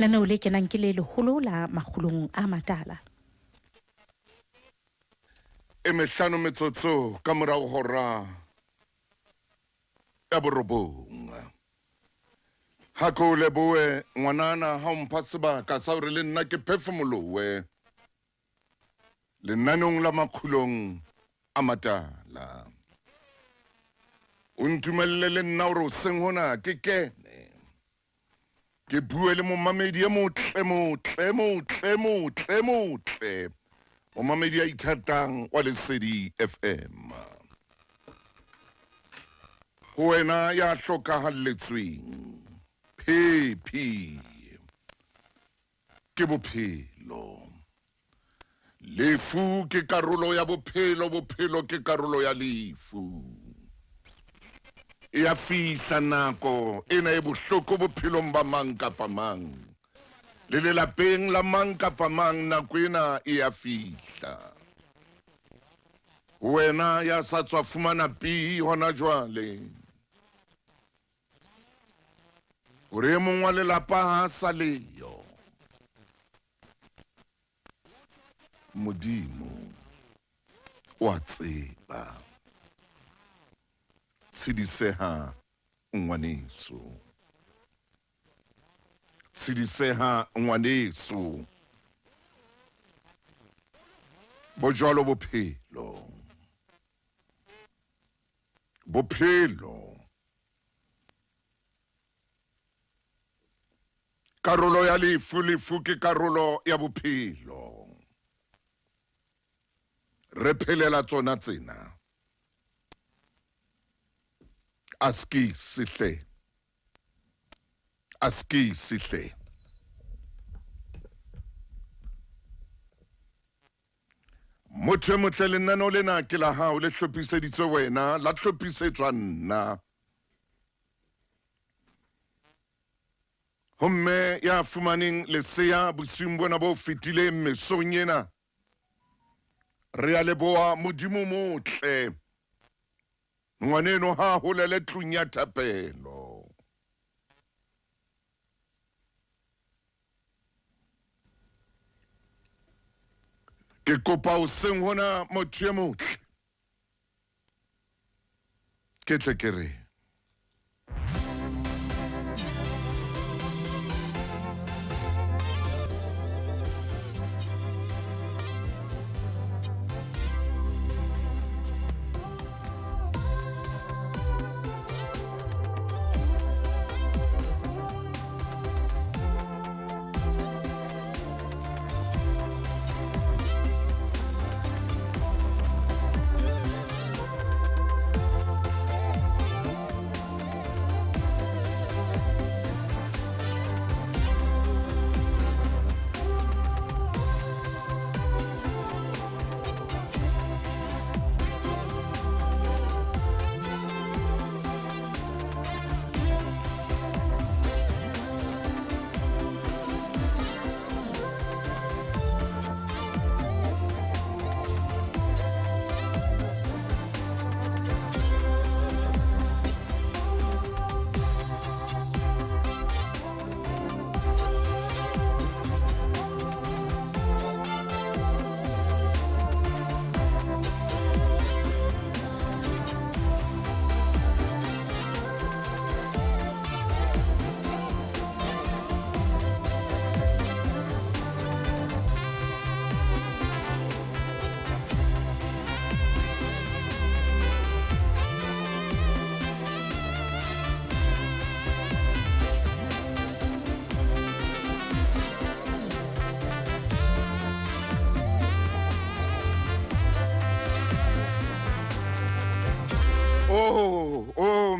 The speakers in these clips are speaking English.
Lenaneo le kenang ke le leholo la Makgulong A Matala. Leshano metsotso ka morao hora ya borobong. Ha ko leboe ngwanana ha o mpha sebaka sa hore le nna ke phefumolohe lenanong la Makgulong A Matala. O ntumelle le nna hore hoseng hona ke kene ke bue le momamedi e motle momamedi ya ithatang wa Lesedi FM. Ho wena ya hlokahalletsweng phephi ke bophelo. Lefu ke karolo ya bophelo, bophelo ke karolo ya lefu. Ya fihla nako ena e bohloko bophelong ba mang kapa mang. Le lelapeng la mang kapa mang nako ena e ya fihla. Wena ya sa tswa fumana pihi hona jwale. Hore mong wa lelapa ha sa leyo. Modimo wa tseba. Tshidiseha ngwaneso. Tshidiseha ngwaneso. Bojwalo bophelo. Bophelo. Karolo ya lefu ke karolo ya bophelo. Re phelela tsona tsena. Aski sihle. Aski sihle. Motho motle lenaneo lena ke la hao le hlophiseditswe wena, la hlophisetswa nna. Homme ya fumaneng lesea bosiung bona bo fetile mesong ena. Re a leboha Modimo motle. Ngwaneno ha holele tlung ya thapelo. Ke kopa hoseng hona motho e motle. Ke tle ke re.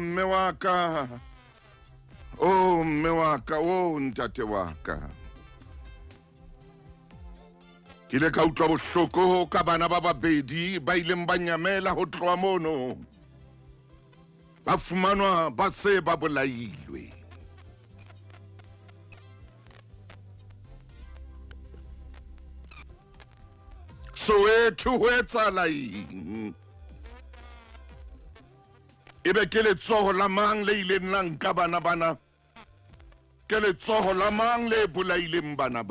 Mme waka. Mme waka, ntate waka. Ke ile ka utlwa bohloko ka bana ba babedi ba ileng ba nyamela ho tloha mono. Ba fumanwa ba se ba bolailwe. Soweto ho etsahala eng? Ebe ke letsoho la mang le ileng la nka bana. ke letsogo la mang le bolaileng bana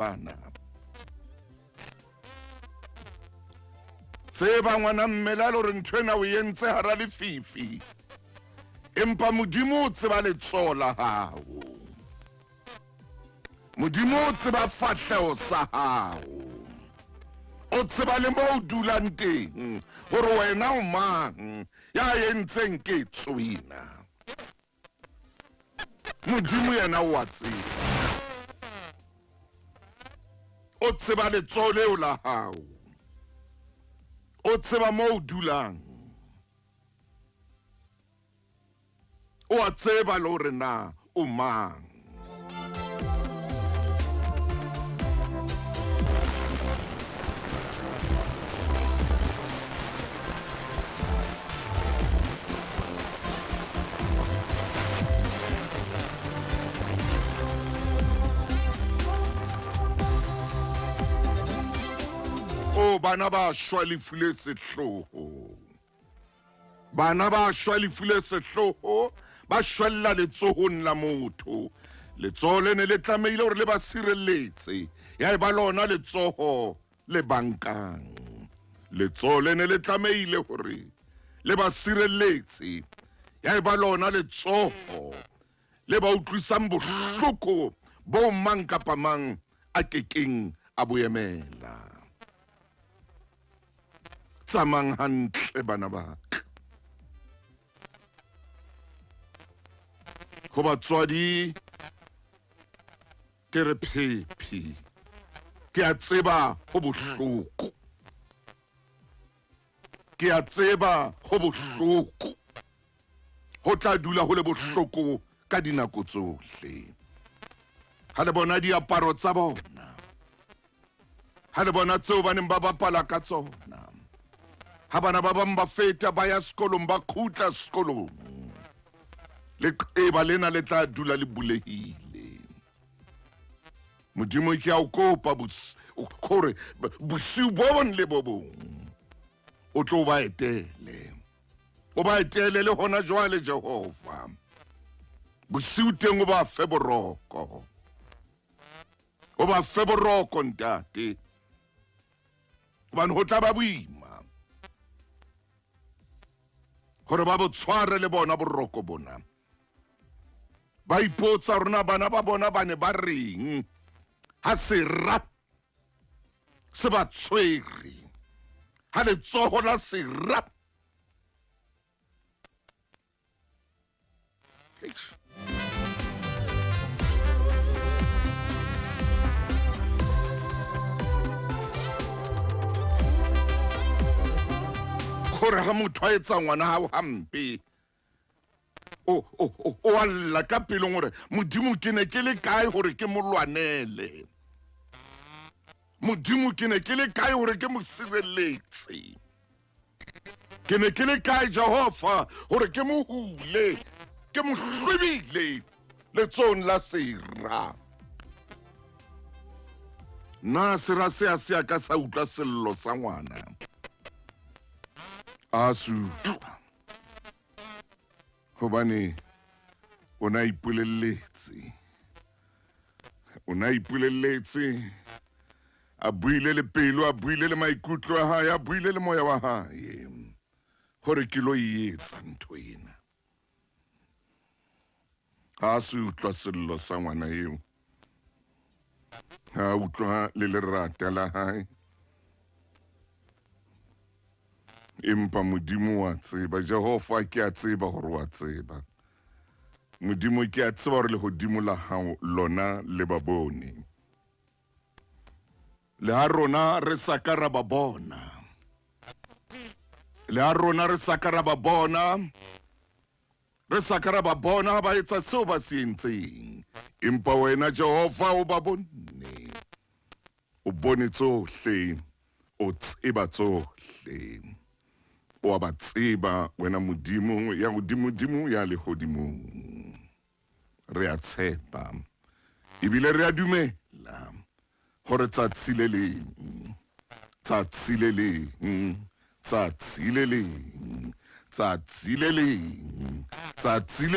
tseba ngwana mmela le gore ntho ena o entse hara lefifi empa modimo o tseba letsogo la gago modimo o tseba fatlhego sa gago o tseba le mo o dulang teng gore wena o mang ya entseng ke tswina modimo yena o a tseba o tseba letsogo leo la gago o tseba mo o dulang o a tseba le gore na o mang bana ba shwa lefile sehloho bana ba shwa lefile sehloho ba shwella letsohong la motho letsoho le ne le tlameile gore le ba sireletse ya ba lona letsoho le bankang letsoho le ne le tlameile gore le ba sireletse ya ba lona letsoho le ba utlwisang bohloko bo mang kapa mang a kekeng a boemela tsamang hantle bana ba ka go batswadi ke re phephi ke a tseba go bohloko ke a tseba go bohloko go tla dula go le bohloko ka dinako tsohle ha le bona diaparo tsa bona ha le bona tseo ba neng ba bapala ka tsona ha bana ba bang ba feta ba ya sekolong ba khutla sekolong leqeba lena le tla dula le bulehile modimo ke a o kopa gore bosiu bo bong le bo bong o tlo ba etele le hona jwale Jehova bosiu teng o ba fe boroko ntate hobane ho tla ba boima gore ba bo tshware le bona boroko bona ba ipotsa rona bana ba bona ba ne ba reng ha sera se ba tshwere ha letsogo la sera gore ha motho a etsa ngwana hao hampe o a lla ka pelong gore modimo ke ne ke le kae gore ke mo lwanele modimo ke ne ke le kae gore ke mo sireletse ke ne ke le kae Jehova gore ke mo hule ke mo hlwebile letsong la sera na sera se a se ka sa utlwa sello sa ngwana a sutlwa hobane o na ipolelletse a buile le pelo a buile le maikutlo a hae a buile le moya wa hae gore ke lo etsa ntho ena a se utlwa sello sa ngwana eo a utlwa le lerata la hae empa modimo wa tseba Jehova ke a tseba gore wa tseba modimo ke a tseba gore le hodimo la hao lona le ba bone le ha rona re saka ra ba bona ha ba etsa seo ba se entseng empa wena Jehova o ba bonne o bone tsohle o tseba tsohle o a ba tseba wena modimo ya godimo ya lehodimong re a tshepa ebile re a dumela gore tsatsi le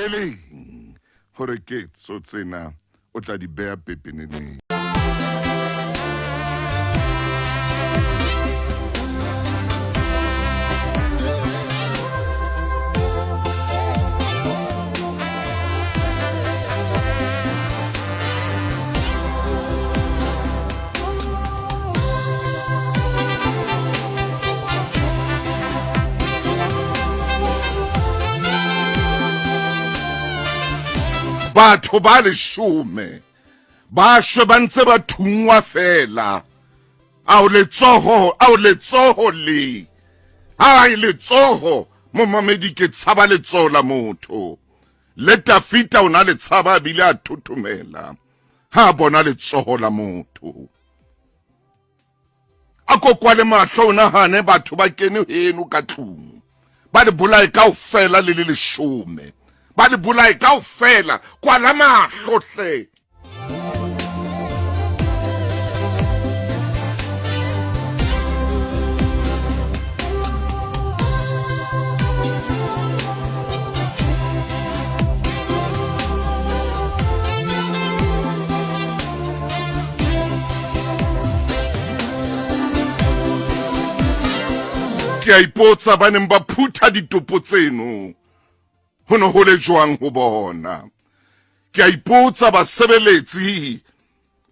leng gore ke tso tsena o tla di beha pepeneneng. Batho ba 10 ba shwe ba ntse ba thungwa fela. Ao letsoho le ai letsoho mo mamedi ke tshaba letsoho la motho. Le Tafita o na le tshaba bile a thuthumela ha bona letsoho la motho. A ko kwale mahlo o nahane batho ba kene heno ka tlung ba le bolai kaofela le 10 ba le bolai kaofela kwala mahlo hle. Ke a ipotsa ba neng ba phutha ditopo tseno ho no ho le jwang ho bona. Ke a ipotsa basebeletsi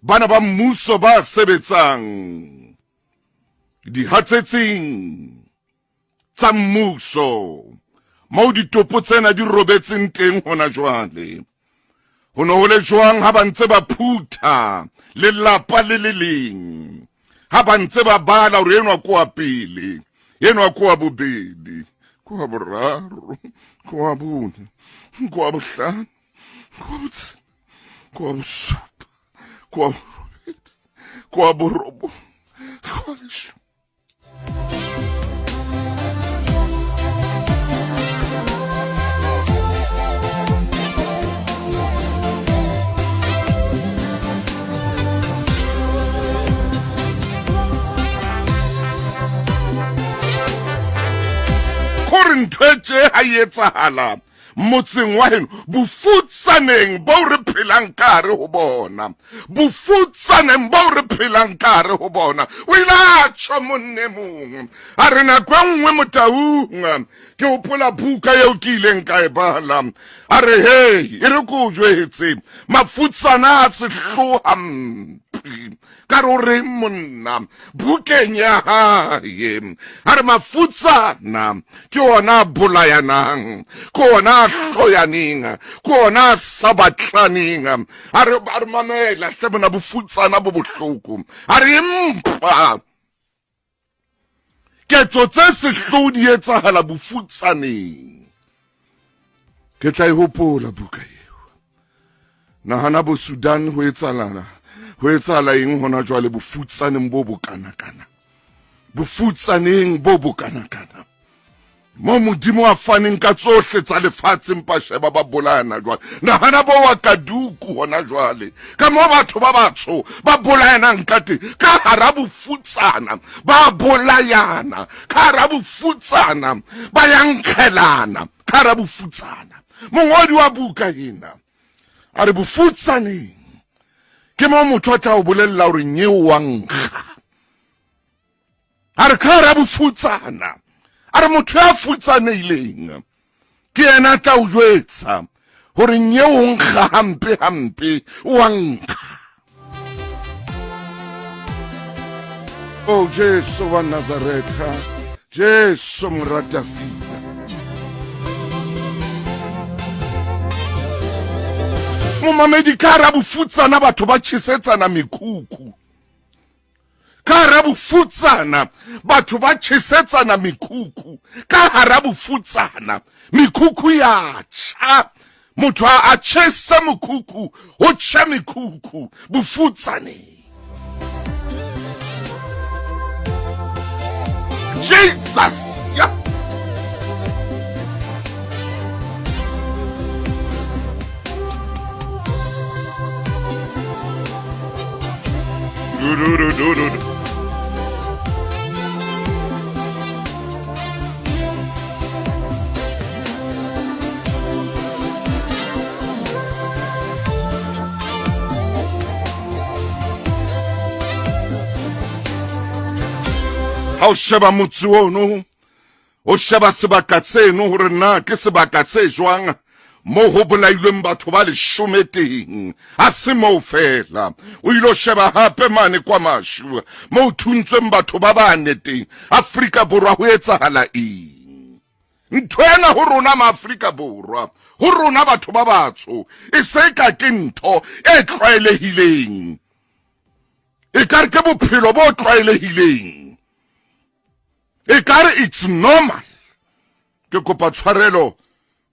bana ba mmuso ba sebetsang dihatsetsing tsa mmuso moo ditopo tsena di robetseng teng hona jwale. Ho no ho le jwang ha ba ntse ba phutha lelapa le le leng, ha ba ntse ba bala hore enwa ko wa pele, enwa ko wa bobedi, ko wa boraro, ko wa bone, ko wa bohlano, ko wa botshelela, ko wa bosupa, ko wa borobedi, ko wa borobong, ko wa 10. Hore ntho tje ha etsahala motseng wa heno, bofutsaneng bao re phelang ka hare ho bona, bofutsaneng bao re phelang ka hare ho bona. O ile a tjho monne mong a re nako e nngwe Motaung ke hopola buka eo ke ileng ka e bala, a re hei e re ko o jwetse mafutsana a sehloha mpi ka re o reng monna bukeng ya hae. A re mafutsana ke ona bolayanang, ke ona hloyaneng, ke ona sabatlaneng. A re mamela hle bona bofutsana bo bohloko. A re mpa ketso tse sehloho di etsahala bofutsaneng. Ke tla e hopola buka eo. Nahana bo Sudan ho etsahala eng hona jwale bofutsaneng bo bokanakana, bofutsaneng bo bokanakana, mo Modimo a faneng ka tsohle tsa lefatshe mpa sheba ba bolayana jwale. Nahana bo wa Kaduku hona jwale ka mo batho ba batsho ba bolayanang ka teng ka hara bofutsana, ba bolayana ka hara bofutsana, ba yankgelana ka hara bofutsana. Mongodi wa buka ena a re bofutsaneng ke mo motho a tla o bolella hore nyeo wa nkga. A re ka hara bofutsana, a re motho ya futsanehileng ke yena a tla o jwetsa hore nyeo o nkga hampe hampe wa nkga. O Jesu wa Nazareta, Jesu moratafila, momamedi ka hara bofutsana batho ba tjhesetsana mekhukhu, ka hara bofutsana batho ba tjhesetsana mekhukhu, ka hara bofutsana mekhukhu ya tjha, motho a tjhese mokhukhu ho tjha mekhukhu bofutsane. Jesus, yeah. ha o sheba motse ono o sheba sebaka seno hore na ke sebaka se jwang mo ho bolailweng batho ba 10 teng a se mo fela o ilo sheba hape mane kwa mashu mo o thuntsweng batho ba bane teng Afrika Borwa ho etsahala eng ntwena ho rona ma Afrika Borwa ho rona batho ba batsho e se ka ke ntho e tlwaelehileng e ka re ke bophelo bo tlwaelehileng e ka re it's normal ke kopa tshwarelo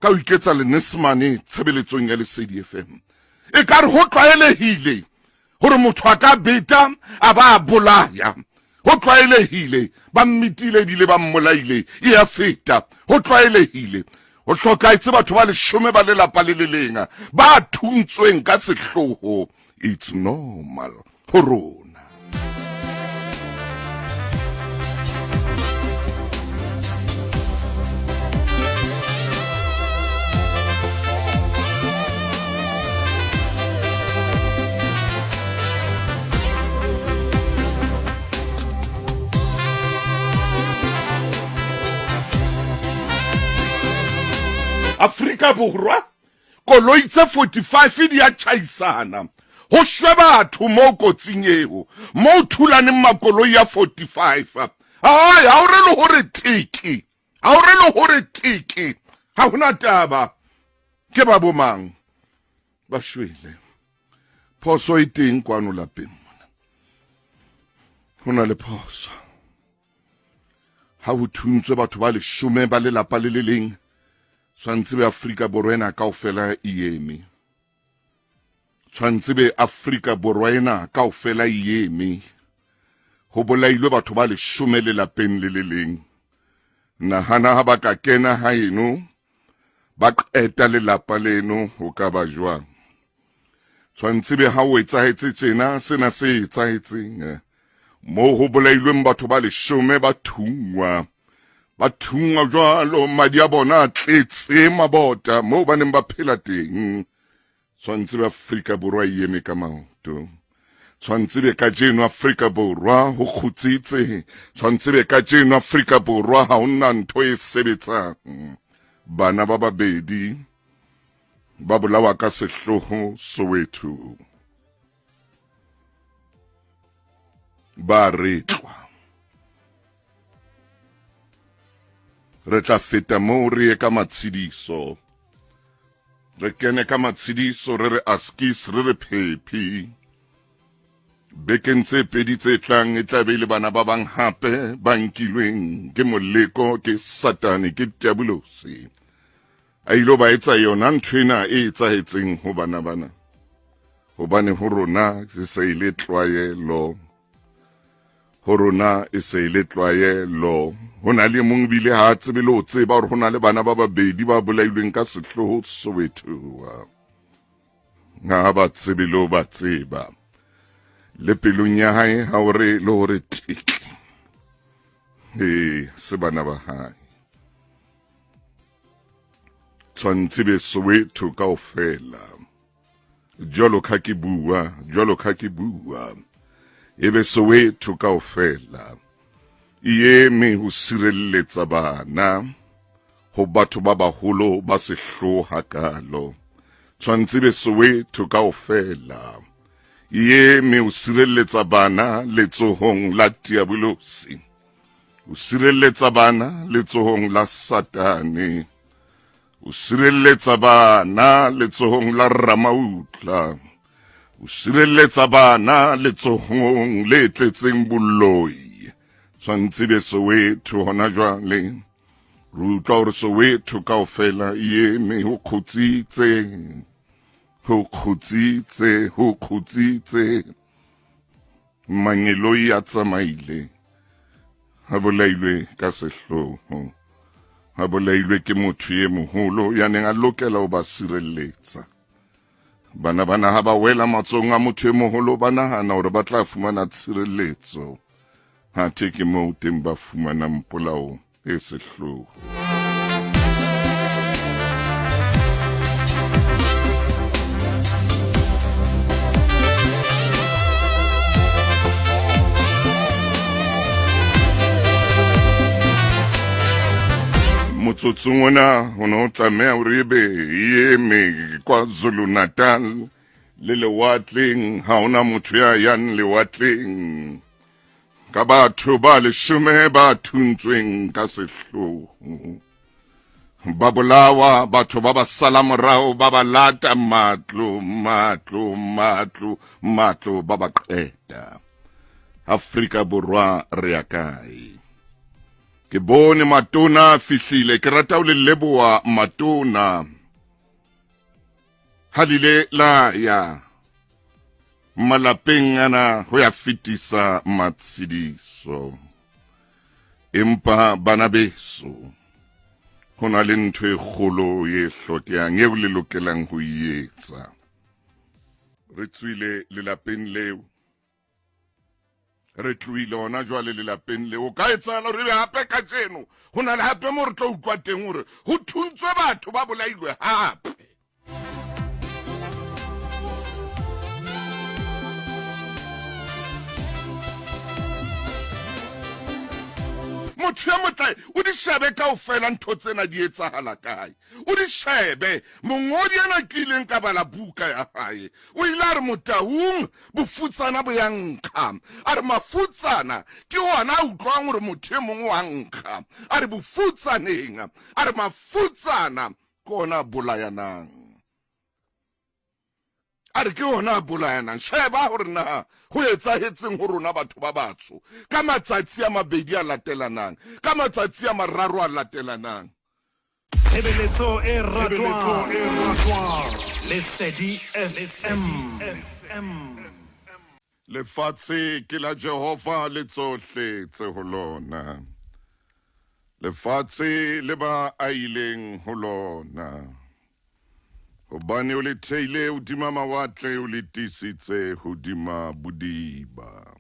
ka o iketsa Lenesmane tshebeletsong ya Lesedi FM e ka re ho tlwaelehile hore motho a ka beta a ba a bolaya ho tlwaelehile ba mmitile bile ba mmolaile e a feta ho tlwaelehile o hlokaetse batho ba 10 ba lelapa le lenga ba thuntsweng ka sehloho it's normal ho rona Afrika Borwa koloi tse 45 di a chaisana ho shwe batho mo kotsing eo mo thulane makoloi ya 45 ai ha o re le hore tiki ha o re le hore tiki ha hona taba ke ba bomang ba shwele phoso e teng kwano lapeng mona hona le phoso ha o thuntswe batho ba 10 ba lelapa le leng tshwantse be Afrika Borwa ena kaofela ieme tshwantse be Afrika Borwa ena kaofela ieme ho bolailwe batho ba 10 lelapeng le leng nahana ha ba ka kena ha eno ba qeta lelapa leno ho ka ba jwang tshwantse be ha o etsahetse tsena sena se etsahetseng mo ho bolailweng batho ba 10 ba thungwa bathunga jwalo madi a bona tletse mabota mo ba neng ba phela teng tshwantse be Afrika Borwa ieme ka maoto tshwantse be ka jeno Afrika Borwa ho kgutsitse tshwantse be ka jeno Afrika Borwa ha hona ntho e sebetsang bana ba babedi ba bolawa ka sehloho Soweto ba retlwa re tla feta mo re ka matshidiso re kene ka matshidiso re askis re phephi bekeng tse pedi tse tlang e tla be le bana ba bang hape ba nkilweng ke moleko ke satane ke diabolosi a ilo ba etsa yona nthwena e etsahetseng ho bana hobane ho rona se ile tlwaelo ho rona e se ile tlwaelo hona le mong bile ha tsebe le o tseba hore hona le bana ba babedi ba bolailweng ka sehloho Soweto nga ba tsebe lo ba tseba le pelong ya hae ha o re le hore tiki se bana ba hae tshwantse be Soweto kaofela jwalo ka ke bua ebe Soweto kaofela ieme ho sirelletsa bana ho batho ba baholo ba sehloho hakalo tshwantse be Soweto kaofela ieme ho sirelletsa bana letsohong la diabolosi ho sirelletsa bana letsohong la satane ho sirelletsa bana letsohong la ramautla ho sirelletsa bana letsohong le tletseng bolloi tshwantse be Soweto hona jwale re utlwa hore Soweto kaofela ieme ho kgutsitse manyeloi a tsamaile ha bolailwe ka sehloho ha bolailwe ke motho e moholo ya neng a lokela ho ba sirelletsa bana ha ba wela matsong a motho e moholo ba nahana hore ba tla fumana tshireletso ha teke mo teng ba fumana mpolao e sehloho motsotsong ona o ne o tlameha hore ebe e eme kwa Zulu Natal le lewatleng ha ona motho ya yang lewatleng ka batho ba 10 ba thuntsweng ka sehloho ba bolawa batho ba ba sala morao ba ba lata matlo ba ba qeta Afrika Borwa re ya kae ke bone matona a fihlile ke rata o le leboa matona halile la ya malapeng ana ho ya fitisa matsidiso empa bana beso hona le ntho e kgolo e hlokehang eo le lokelang ho etsa re tswile lelapeng leo re tluile ona jwale lelapeng leo o ka etsala re be hape ka tseno ho na le hape mo re tlo utlwa teng hore ho thuntswe batho ba bolailwe hape motho ya motle o di shebe kaofela ntho tsena di etsahala kae o di shebe mongodi ana ke ileng ka bala buka ya hae o ile a re Motaung bofutsana bo ya nkga a re mafutsana ke ona a utlwang hore motho e mongwe wa nkga a re bofutsaneng a re mafutsana ke ona bolayanang a re ke ona bolayanang sheba hore na ho etsahetseng ho rona batho ba batsho ka matsatsi a mabedi a latelanang ka matsatsi a mararo a latelanang Tshebeletso e ratwang Lesedi FM lefatshe ke la Jehova le tsohle tse ho lona lefatshe le ba a ileng ho lona hobane o le theile hodima mawatle o le tisitse hodima bodiba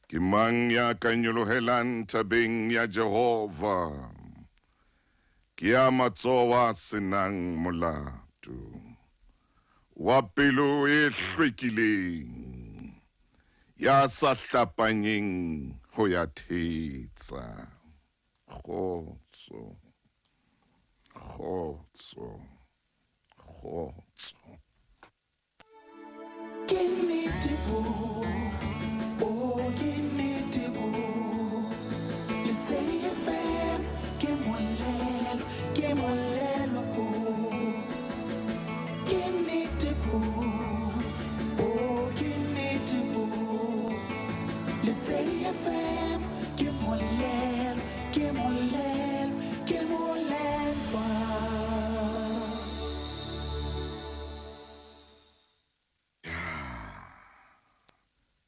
ke mang ya ka nyolohelang tabeng ya Jehova ke ya matsoho a senang molato wa pelo e hlwekileng ya sa hlapanyeng ho ya thetsa kgotso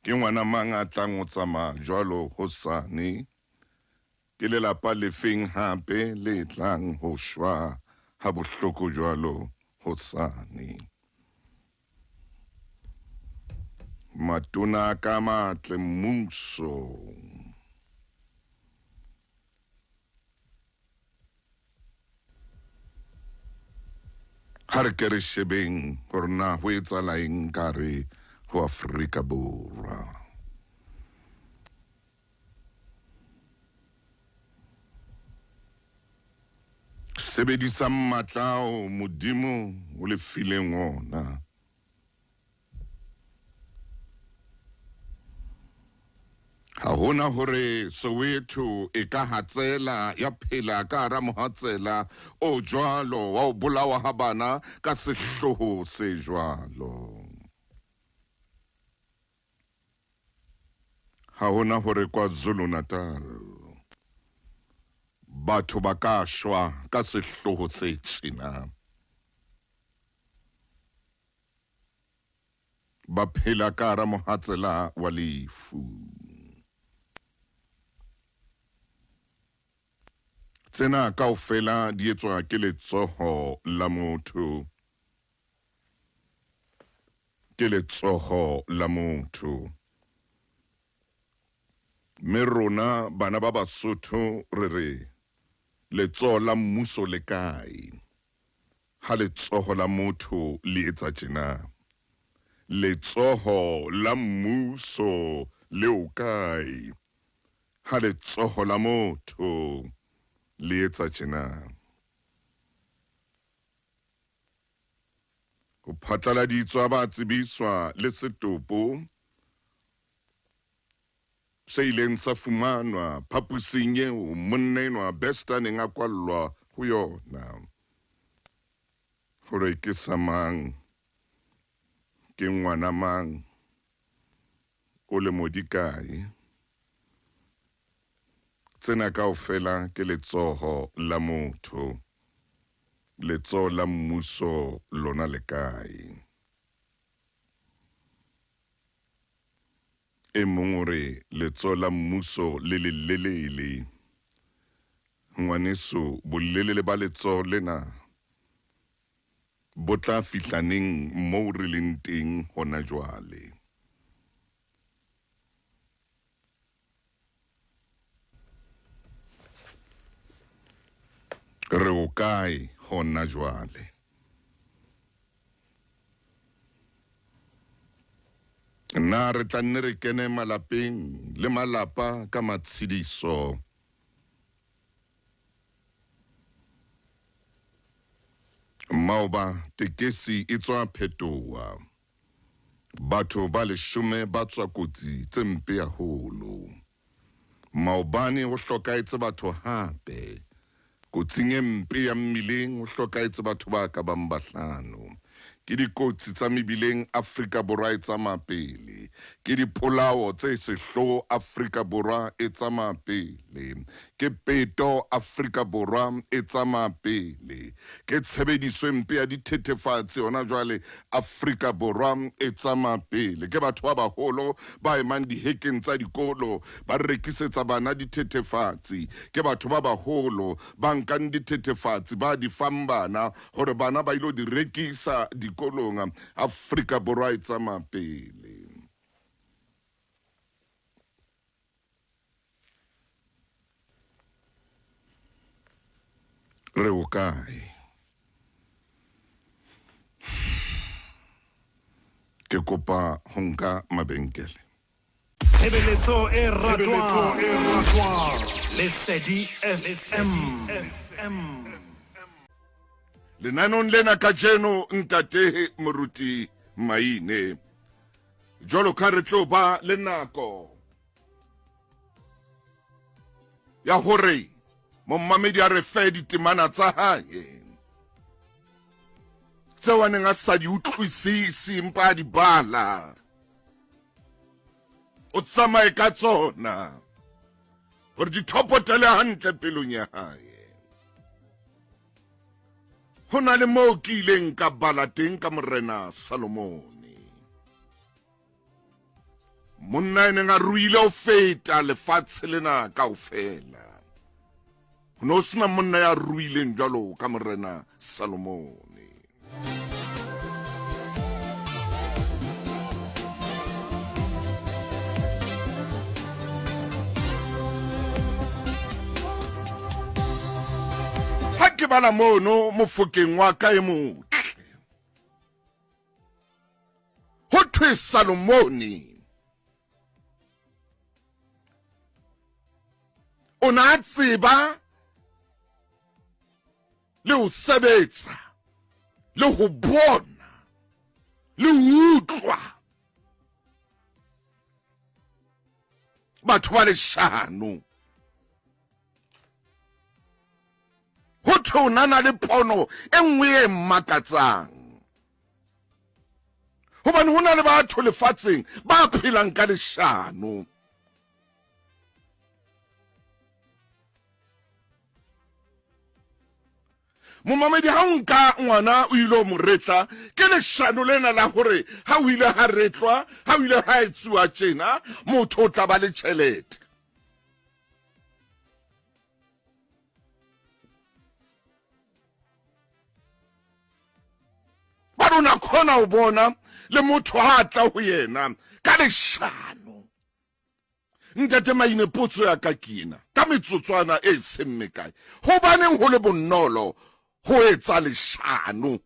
ke ngwana mang a tlang o tsamaya jwalo hosane ke lelapa le feng hape le tlang ho shwa ha bohloko jwalo hosane matona ka matle mmuso ha re ke re shebeng hore na ho etsahala eng ka re ho Afrika Borwa sebedisa matla o modimo o le fileng ona ha hona hore Soweto e ka hatsela ya phela ka hara mohatsela o jwalo wa o bolawa ha bana ka sehloho se jwalo ha hona hore kwa Zulu Natal batho ba ka shwa ka sehloho se tjena ba phela ka hara mohatsela wa lefu tsena kaofela di etswa ke letsoho la motho mme rona bana ba Basotho re re letsoho la mmuso le kae ha letsoho la motho le etsa tjena letsoho la mmuso le o kae ha letsoho la motho le etsa tjena. Ho phatlaladitswe ba tsebiswa le setopo se ileng sa fumanwa phapusing eo monna enwa Bester neng a kwallwa ho yona. Hore ke sa mang, ke ngwana mang, o le modikae. Tsena kaofela ke letsoho la motho, letsoho la mmuso lona le kae. E mong hore letsoho la mmuso le lelelele. Ngwaneso bolelele ba letsoho lena bo tla fihlaneng moo re leng teng hona jwale. Re o kae hona jwale? Na re tla nne re kene malapeng le malapa ka matshidiso. Maoba tekesi e tswa phetoa. Batho ba 10 ba tswa kotsi tse mpe haholo. Maobane ho hlokaetse batho hape. Kotsing e mpe ya mmileng ho hlokaetse batho ba ka bang 5. Ke dikotsi tsa mebileng Afrika Borwa e tsamaya pele. Ke dipolao tse sehloho Afrika Borwa e tsamaya pele. Ke peto Afrika Borwa e tsamaya pele. Ke tshebediso mpe ya dithethefatsi hona jwale Afrika Borwa e tsamaya pele. Ke batho ba baholo ba emang dihekeng tsa dikolo ba rekisetsa bana dithethefatsi. Ke batho ba baholo ba nkang dithethefatsi ba di fang bana hore bana ba ilo di rekisa dikolong. Afrika Borwa e tsamaya pele. Re o kae? Ke kopa ho nka mabenkele. Tshebeletso e ratwang Lesedi FM. Lenanong lena kajeno ntate moruti Maine. Jwalo ka re tlo ba le nako ya hore mommamedi a re fe ditemana tsa hae. Tseo a neng a sa di utlwisisi empa a di bala. O tsamaye ka tsona hore di thopotele hantle pelong ya hae. Ho na le moo ke ileng ka bala teng ka Morena Salomone. Monna ene nga ruile ho feta lefatshe lena kaofela. Ho no sena monna ya ruileng jwalo ka Morena Salomone. Ha ke bala mono mofokeng wa ka e motle, ho thwe Salomone o na tseba le ho sebetsa le ho bona le ho utlwa batho ba Leshano. Ho thwe o na le pono e nngwe e mmakatsang. Hobane ho na le batho lefatsheng ba phelang ka Leshano. Momamedi ha nka ngwana o ile mo retla ke Leshano lena la hore ha o ile ha retlwa, ha o ile ha etsuwa tjena, motho o tla ba le tjhelete. Ba rona khona o bona le motho ha tla ho yena ka Leshano. Ntate Maine potso ya ka kina ka metsotswana e seng mekae. Hobaneng ho le bonolo ho etsa Leshano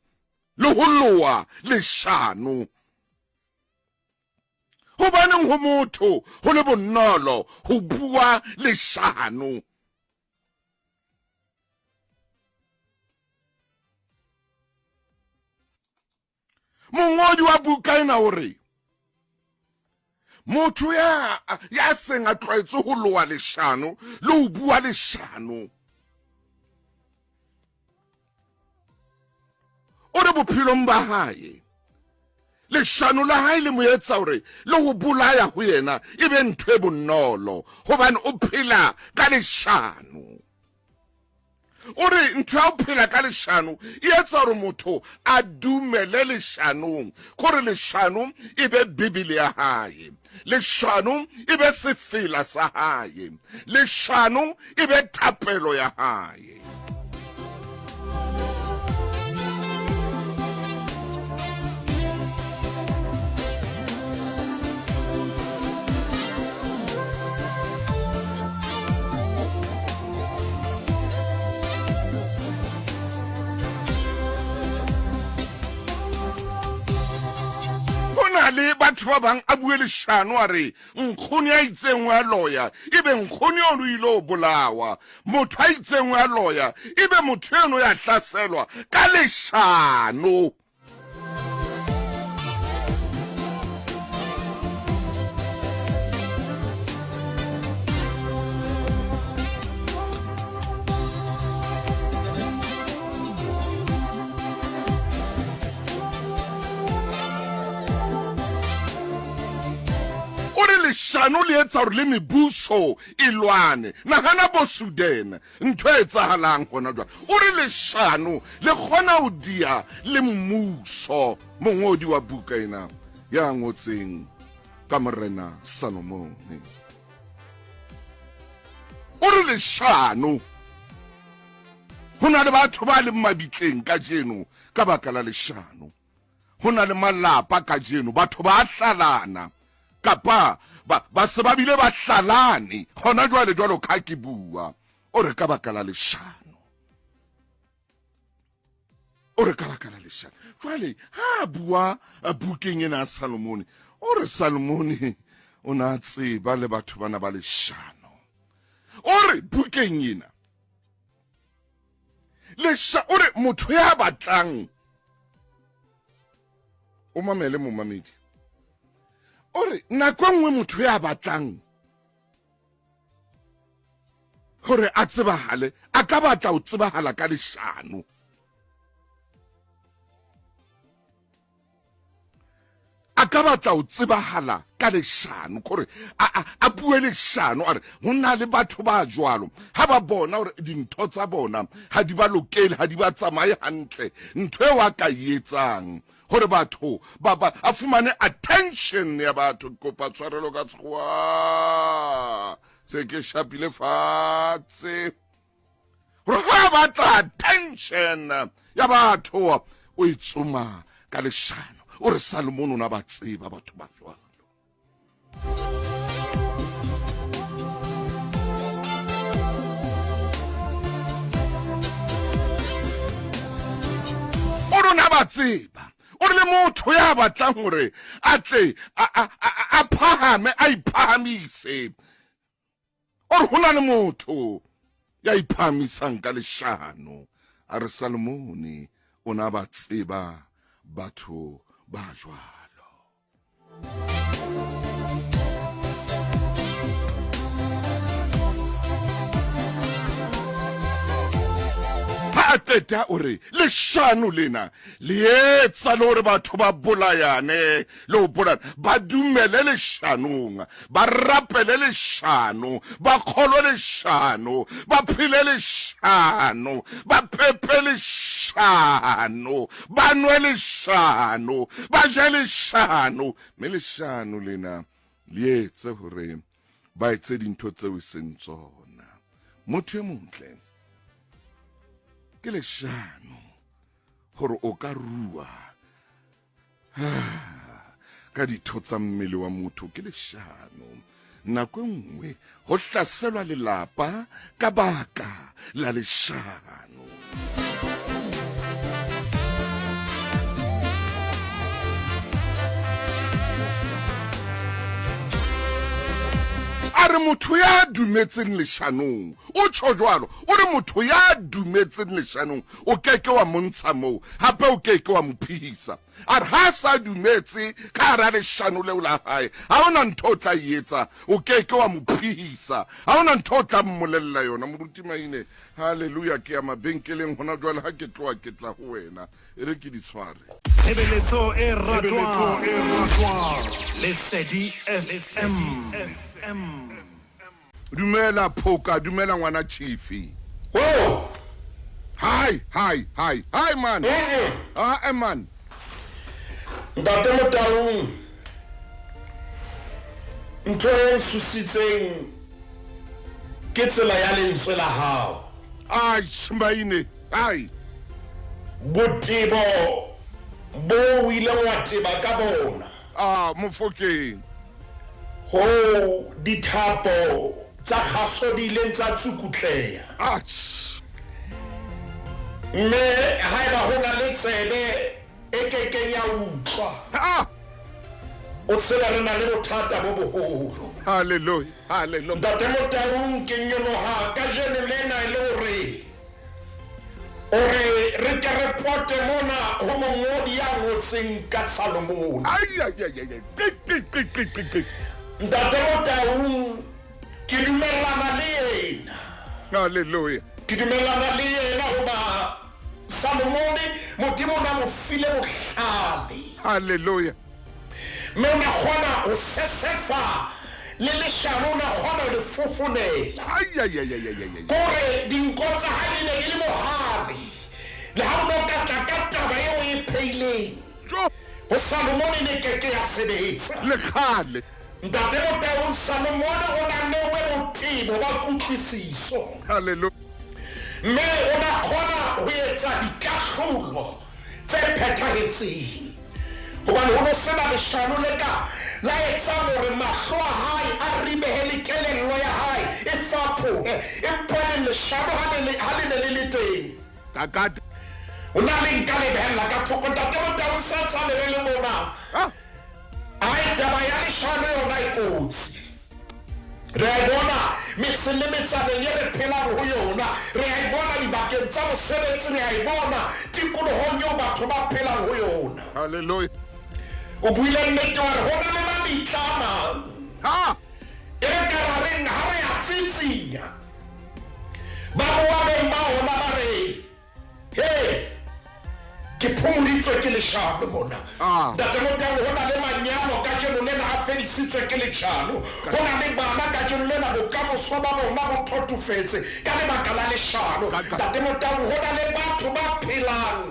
le ho loa Leshano? Hobaneng ho motho ho le bonolo ho bua Leshano? mongodi wa buka ena hore motho ya seng a tlwaetse ho loa leshano le ho bua leshano o re bophelong ba hae leshano la hae le mo etsa hore le ho bolaya ho yena e be ntho e bonolo hobane o phela ka leshano o re ntho ya o phela ka leshano e etsa hore motho a dumele leshanong gore leshano e be bibele ya hae leshano e be sefela sa hae leshano e be thapelo ya hae le batho ba bang a bue leshano a re nkgoni a itseng wa loya ebe nkgoni o ile o bolawa motho a itseng wa loya ebe motho eno ya hlaselwa ka leshano leshano le etsa hore le mebuso e lwane nagana bo Sudan ntho e etsahalang gona jwa o re leshano le kgona ho dia le mmuso mongodi wa buka ena ya ngotseng ka morena Solomon o re leshano hona le batho ba le mabitleng ka jeno ka baka la leshano hona le malapa ka jeno batho ba hlalana kapa ba se ba bile ba hlalane hona jwalo ka ke bua o re ka baka la leshano o re ka baka la leshano jwale ha bua bukeng ena Solomon o re Solomon o na tseba le batho bana ba leshano o re bukeng ena o re motho ya batlang o mamele mo mamedi ore nako nngwe motho ya batlang gore a tsebahale a ka batla o tsebahala ka leshano a ka batla o tsebahala ka leshano gore a bue leshano a re ho na le batho ba jwalo ha ba bona hore dintho tsa bona ha di ba lokele ha di ba tsamaye hantle ntho e wa ka etsang gore batho a fumane attention ya batho kopa tshwarelo ka tshwa se ke shapile fatshe gore ha batla attention ya batho o itsoma ka leshano o re Solomon o na ba tseba batho ba jwalo o rona ba tseba o le motho ya batlang hore a tle a phahame a iphahamise o re hona le motho ya iphahamisang ka leshano a re Solomon o na ba tseba batho ba jwalo teta ore leshano lena le etsa le hore batho ba bolayane le ho bolana ba dumele leshanong ba rapele leshano ba kgolwe leshano ba phile leshano ba pepe leshano ba nwe leshano ba je leshano me leshano lena le etse hore ba etse dintho tseo seng tsona motho e montle ke leshano gore o ka rua ka ditho tsa mmele wa motho ke leshano nako nngwe go hlaselwa lelapa ka baka la leshano a re motho ya dumetseng leshanong o tsho jwalo o re motho ya dumetseng leshanong o keke wa montsha moo hape o keke wa mophihisa a re ha sa dumetse ka hara leshano leo la hae ha ona ntho o tla etsa o keke wa mophihisa ha ona ntho o tla mmolella yona moruti maine haleluya ke ya mabenkeleng hona jwale ha ke tloa ke tla ho wena e re ke di tshware Tshebeletso e ratwang Lesedi FM. dumela phoka dumela ngwana chifi Whoa! hi man man Ntate Motaung. Ntho e nsusitseng ke tsela ya lentswe la hao. ai shmaine ai Botebo bo o ileng wa teba ka bona. mofokeng Ho dithapo tsa kgaso di ileng tsa tsukutleha. Mme haeba ho na le tsebe e kekeng ya utlwa. O tsela re na le bothata bo boholo. haleluya Ntate Motaung ke nyoloha ka jeno lena e le hore re ke re pote mona ho mongodi ya ngotseng ka Solomon. Ntate Motaung ke dumellana le yena. haleluya Ke dumellana le yena hoba Solomon Modimo na mo file bohlale. haleluya Mme ona kgona ho sesefa le leshano na kgona ho le fofonela. Kore dinko tsa hae di ne di le mohale le ha o no ka taba eo e pheileng ho Solomon ne keke ya sebetsa le khale Ntate Motaung Solomon o na newe botebo ba kutlwisiso haleluya mme o na kgona ho etsa dikahlolo tse phethahetseng hobane ho no sena leshano le ka la etsa hore mahlo a hae a ribehele kelello ya hae e faphohe empa leshano ha le ne le teng kakata o na le nka lebehella ka thoko Ntate Motaung sa tsa le mona ai taba ya leshano yona e kotsi re a bona metse le metsaneng e re phelang ho yona re a bona dibakeng tsa mosebetsi re a bona tikolohong eo batho ba phelang ho yona haleluya o buile nnete wa re ho na le mabitla a mang e re ka rareng ha re a tsitsinya ba boa beng ba hona ba re ke phomoditswe ke leshano mona Ntate Motaung ho na le manyalo ka jeno lena a fedisitswe ke leshano ho na le bana ka jeno lena bokamoso ba bona bo thotofetse ka lebaka la leshano Ntate Motaung ho na le batho ba phelang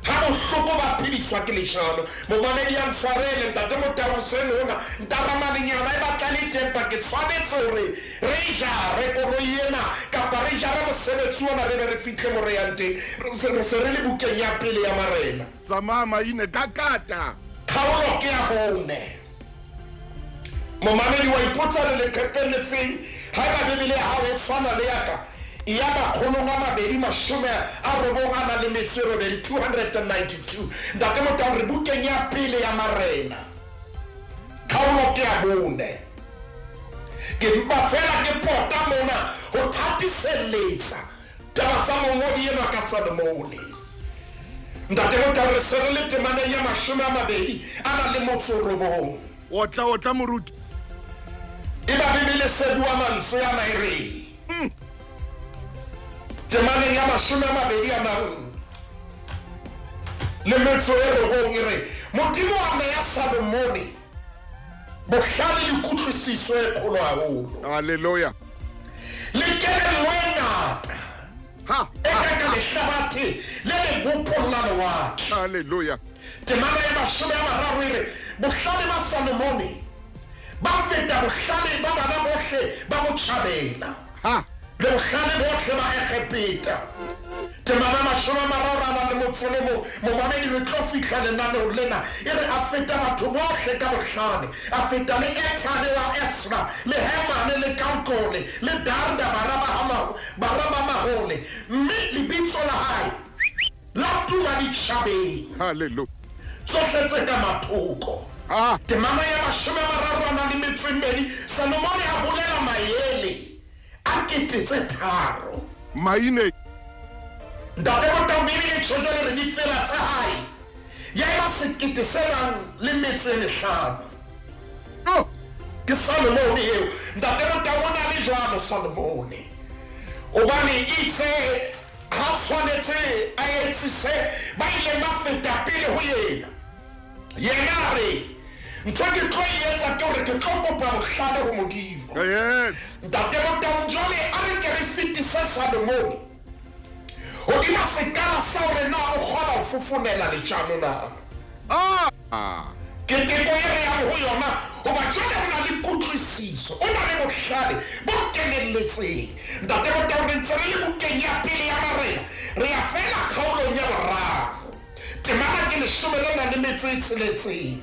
ha bohloko ba phediswa ke leshano momamedi ya ntshwarele Ntate Motaung seno hona ntaramalenyana e batla le tempa ke tshwanetse hore re jare koloi ena kapa re jare mosebetsi ona re be re fihle mo re yang teng re se re le bukeng ya pele ya marena tsamaya maine kakata kgaolo ke ya bone momamedi wa ipotsa le lephepeng le feng ha eba bebele ya hao e tshwana le yaka ya Makgulong A Matala le metso 292 Ntate Motaung re bukeng ya pele ya marena kgaolo ke ya bone ke mpa fela ke pota mona ho thatiseletsa taba tsa mongodi ena ka Solomon Ntate Motaung re se re le temaneng ya 20 le motso robong otla moruti e ba bebele se bua mantswe ya maire temaneng ya 20 le metso e robong e re Modimo a neya Solomon bohlale le kutlwisiso e kgolo haholo haleluya le kelello e ngata e ka lehlabathe le le bopolla lewatle haleluya temana ya 30 e re bohlale ba Solomon ba feta bohlale ba bana bohle ba botjhabela le bohlale bohle ba Egepeta temana 30 le motsolemo momamedi re tlo fihla lenaneo lena e re a feta batho bohle ka bohlale a feta le Ethane wa Esra le Hemane le Kalkole le Darda baraba mahole mme lebitso la hae la tuma ditjhabeng haleluya tsohle tse ka mathoko temana ya 30 le metso 2 Solomon sekete tse tharo maine ntate Motau Bibele e tjho re di fela tsa hae ya eba sekete se nang le metso e mehlano oh ke Salomone eo ntate Motau o na le jwalo Salomone obane itse ha tshwanetse a etsise ba ile ba feta pele ho yena re ntho ke tlo etsa ke hore ke tlo kopa mohlale ho Modimo yes ntate Motau jwale a re ke re fetise Salomone hodima sekala sa hore na o kgona ho fofonela Leshano na ke teko e re yang ho yona hoba jwale ho na le kutlwisiso o na le bohlale bo kenelletseng ntate Motau re ntse re le bukeng ya pele ya marena re ya fela kgaolong ya boraro temana ke 16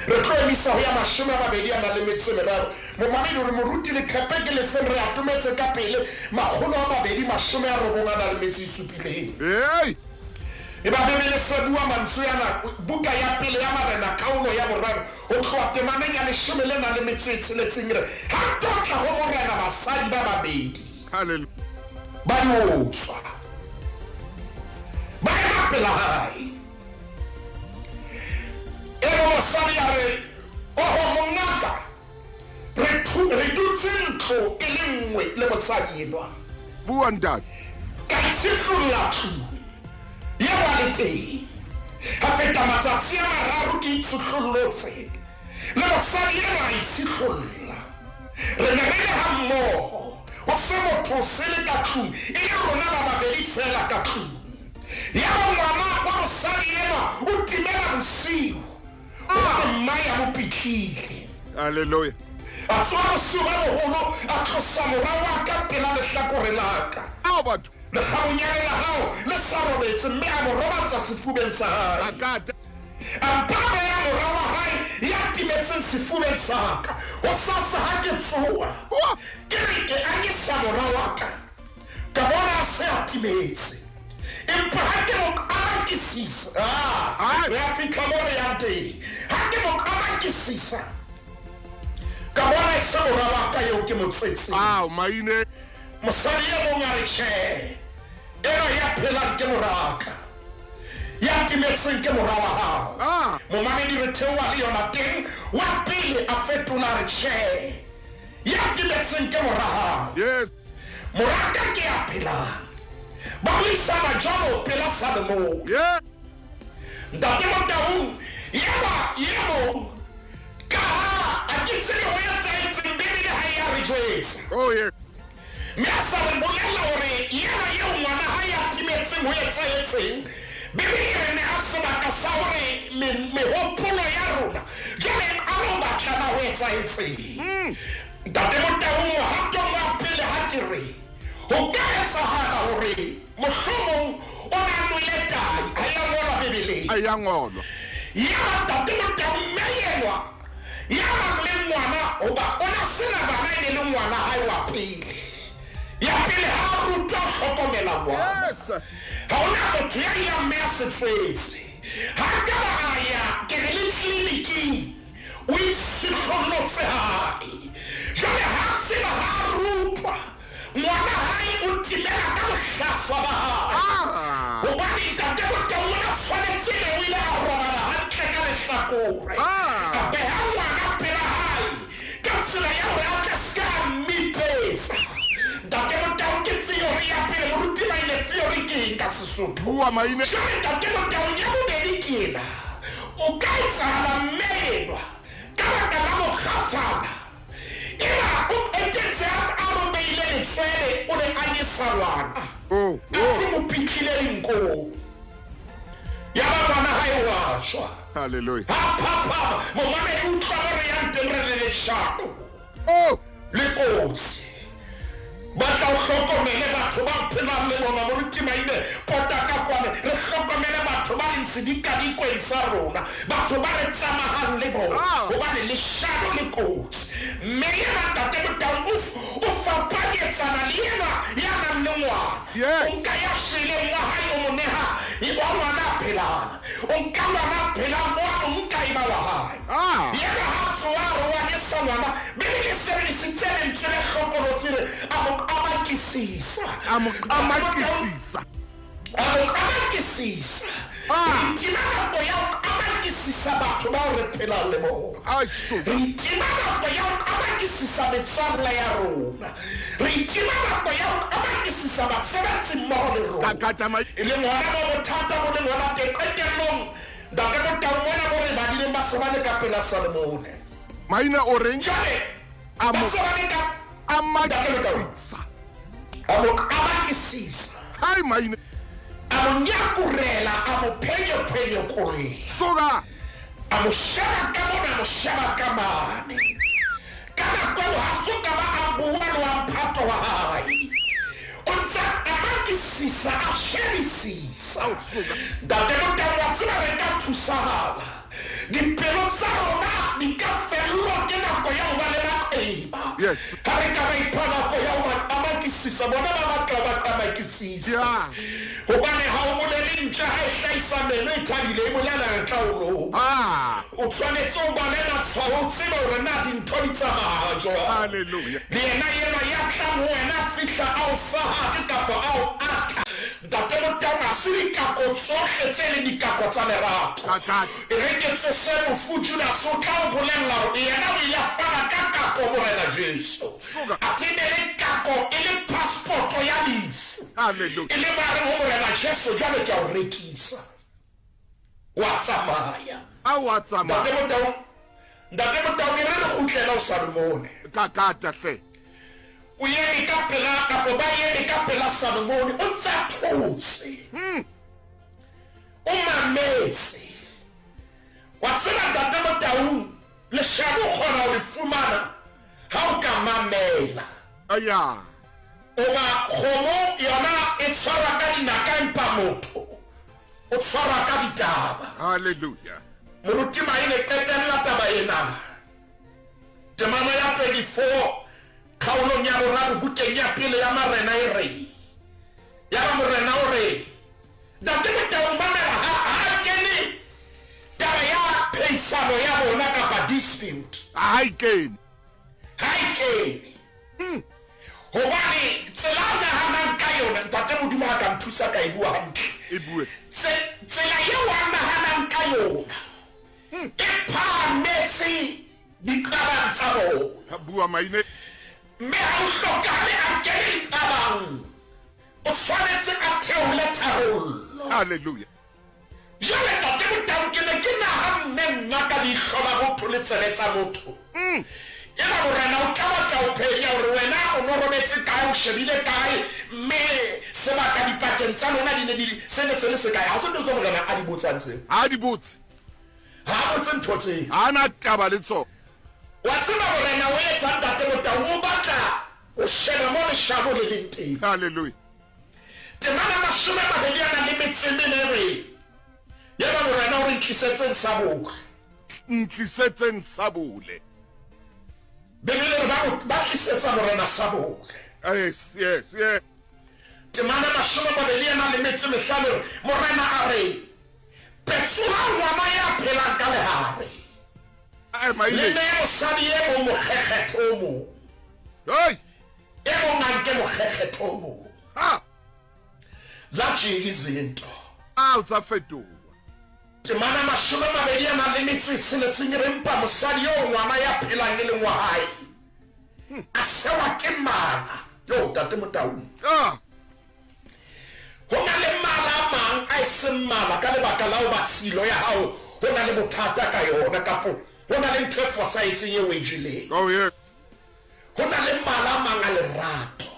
re tlo emisa ho ya 23 momamedi hore moruti le khepe ke lefeng re atometse ka pele 297 hey e ba Bibele se bua mantswe yana buka ya pele ya marena kgaolo ya boraro ho tloha temaneng ya 16 re ha totla ho borena basadi ba babedi hallelujah ba yotswa ba ya pela hae mosadi a re oho mongaka re dutse ntlo e le nngwe le mosadi enwa bua ntate ka isihlolla ya ba le teng ha feta matsatsi a mararo ke itsihlollotse le mosadi enwa a isihlolla re ne re le ha mmoho o se motho se le ka tlung e le rona ba babedi fela ka tlung ya ba ngwana wa mosadi enwa o timela bosiu maya mo pitlile hallelujah a tswa bosiu ba boholo a tlosa morao wa ka pela lehlakore la ka batho le kgabonyane la hao le sa robetse mme a mo robatsa sefubeng sa hae akata a mpabe ya morao wa hae ya timetseng sefubeng sa ka o sasa ha ke tsoa ke re ke anyisa morao wa ka ka bona a se a timetse empa ha ke mo amakisisa re a fitlha mo re yang teng ha ke mo amakisisa ka bona e se morao wa ka eo ke mo tswetseng maine mosadi e mong a re tjhe ena ya phelang ke moraka ya timetseng ke morao wa hao momamedi re theoha le yona teng wa pele a fetola re tjhe ya timetseng ke morao yes moraka ke ya phelang ba buisana jwalo pela Salomone yeah ntate Motau yebo ka ha a ke tsebe ho etsahetseng Bibele ha ya re jwetsa oh yeah mme a sa re bolela hore yena eo ngwana ha ya timetseng ho etsahetseng Bibele re ne a sebaka sa hore mehopolo ya rona jwale a lo batlana ho etsahetseng ntate Motau mohatong wa pele ha ke re ho ka etsahala hore mohlomong o na nwele tai ha ya ngolwa Bibeleng ayangolwa ya ntate Motau mmeyenwa ya bang le ngwana hoba o na sena bana e ne le ngwana hae wa pele ya pele ha ruta ho hlokomela ngwana ha ona motho ya ya mme a setswetse ha ka ba a ya ke re le clinic o itshihlolotse hae jwale ha tseba ha rutwa ngwana hae o timela ka bohlaswa ba hae hobane ntate Motau o na tshwanetse le o ile a robala hantle ka lehlakore a beha ngwana pela hae ka tsela ya hore a ka ska mmipetsa ntate Motau ke theory ya pele moruti ba ile theory ke eng ka Sesotho bua maine jwale ntate Motau ya bobedi ke ena o ka etsahala mmenwa ka baka la mokgathala eba o etetse a robeile letswele o ne a nyesa ngwana a ke mo pitlile lenkong ya ba ngwana hae wa shwa hallelujah ha papa momamedi utlwa mo re yang teng re le Leshano le kotsi ba tla o hlokomele batho ba phelang le bona moruti maine pota ka kwane re hlokomele batho ba leng sedikadikweng sa rona batho ba re tsamahang le bona hobane Leshano le kotsi mme yena ntate Motau o fapanyetsana le yena ya nang le ngwana o nka ya shileng wa hae o mo neha wa ngwana a phelang o nka ngwana a phelang o nka eba wa hae yena ha tsoa o wa nyesa ngwana Bibele e sebedisitse sebedisitse lentswe le hlokolotsile a mo qamakisisa Tima nako ya ho qamakisisa batho ba re phelang le bona. Re tima nako ya ho qamakisisa metswalle ya rona. Re tima nako ya ho qamakisisa basebetsi mmoho le rona. E le ngwana ba bothata bo le ngwana qetellong ntate Motaung gore ba dile ba sebane ka pela Salemone. Maina orange amakisisa hai maina amonyakurela amophenyo kore soga amoshaba ka mane kana kwa haso ka ba abuwa wa mphato wa hai ontsa amakisisa a shemisisa ntate Motaung wa tsena re ka thusahala dipelo tsa rona di ka fello ke nako ya ho ba le maqeba yes ha re ka ba ipona ko ya ho ba amakisisa bona ba batla ba amakisisa hobane ha o bolele ntja ha e hlaisa meno e thabile e bolela ka o o tshwanetse o ba le matshwao o tsebe hore na dintho di tsamaya jwang hallelujah le yena ya tla mo wena fihla a o fa kapa a o aka ntate Motaung a se dikako tsohle tse le dikako tsa lerato e reketse se mofutu la so tla o bolella hore yena o ile fara ka kako morena Jesu a tebele kako e le passport ya lefu hallelujah e le mare ho morena Jesu jwale ke o rekisa wa tsamaya ntate Motaung e re le kgutlela o Salemone kakata hle o yene ka pela kapo ba yene ka pela Salemone o tsa thotse o mametse wa tsela ntate Motaung Leshano khona o le fumana ha o ka mamela aya o ba khomo yona e tshwara ka dinaka empa motho o tshwara ka ditaba hallelujah moruti maine qetella taba ena temana ya 24 khaulong ya boraro bukeng ya pele ya marena e re ya ba morena o re ntate Motaung mamela ha kene taba ya peisano ya bona kapa dispute hai kene hobane tsela nahanang ka yona ntate Modimo ha ka nthusa ka e bua hantle e bue tsela ya wa nahanang ka yona e phametse dikarang tsa bona bua maine mme ha o hlokahale a kene dikarang o tshwanetse a theole tharollo hallelujah jwale ntate Motaung ke ne ke nahanne nna ka diihlola botho le tsele tsa motho ena morena o tla batla o phenya hore wena o no robetse kae o shebile kae mme sebaka dipakeng tsa lona di ne di se le se kae ha se ntho tse morena a di botsang tseo ha di botse ha botse ntho tseo ha na taba le tsona wa tseba morena o etsa ntate Motaung o batla o sheba mo leshano le leng teng hallelujah temana mashome a mabedi a nang le metsemene re yaba morena o re ntlisetseng sabole bebele re ba tlisetsa morena sabole yes temana mashome a mabedi a nang le metsemehlano morena a re petsola ngwana ya phelang ka lehare le ne mosadi e mo mokgekgetho mo e mo nganke mokgekgetho mo zatshinga izinto utsafetola temana mashome a mabedi a nang le metsi seletseng re mpa mosadi yo ngwana ya phelang e leng wa hae a sewa ke mana yo ntate Motaung ho na le mala a mang a eseng mala ka lebaka la ho ba tshilo ya hao ho na le bothata ka yona kapo ho na le ntho e fosahetseng eo e jeleng ho na le mala a mang a lerato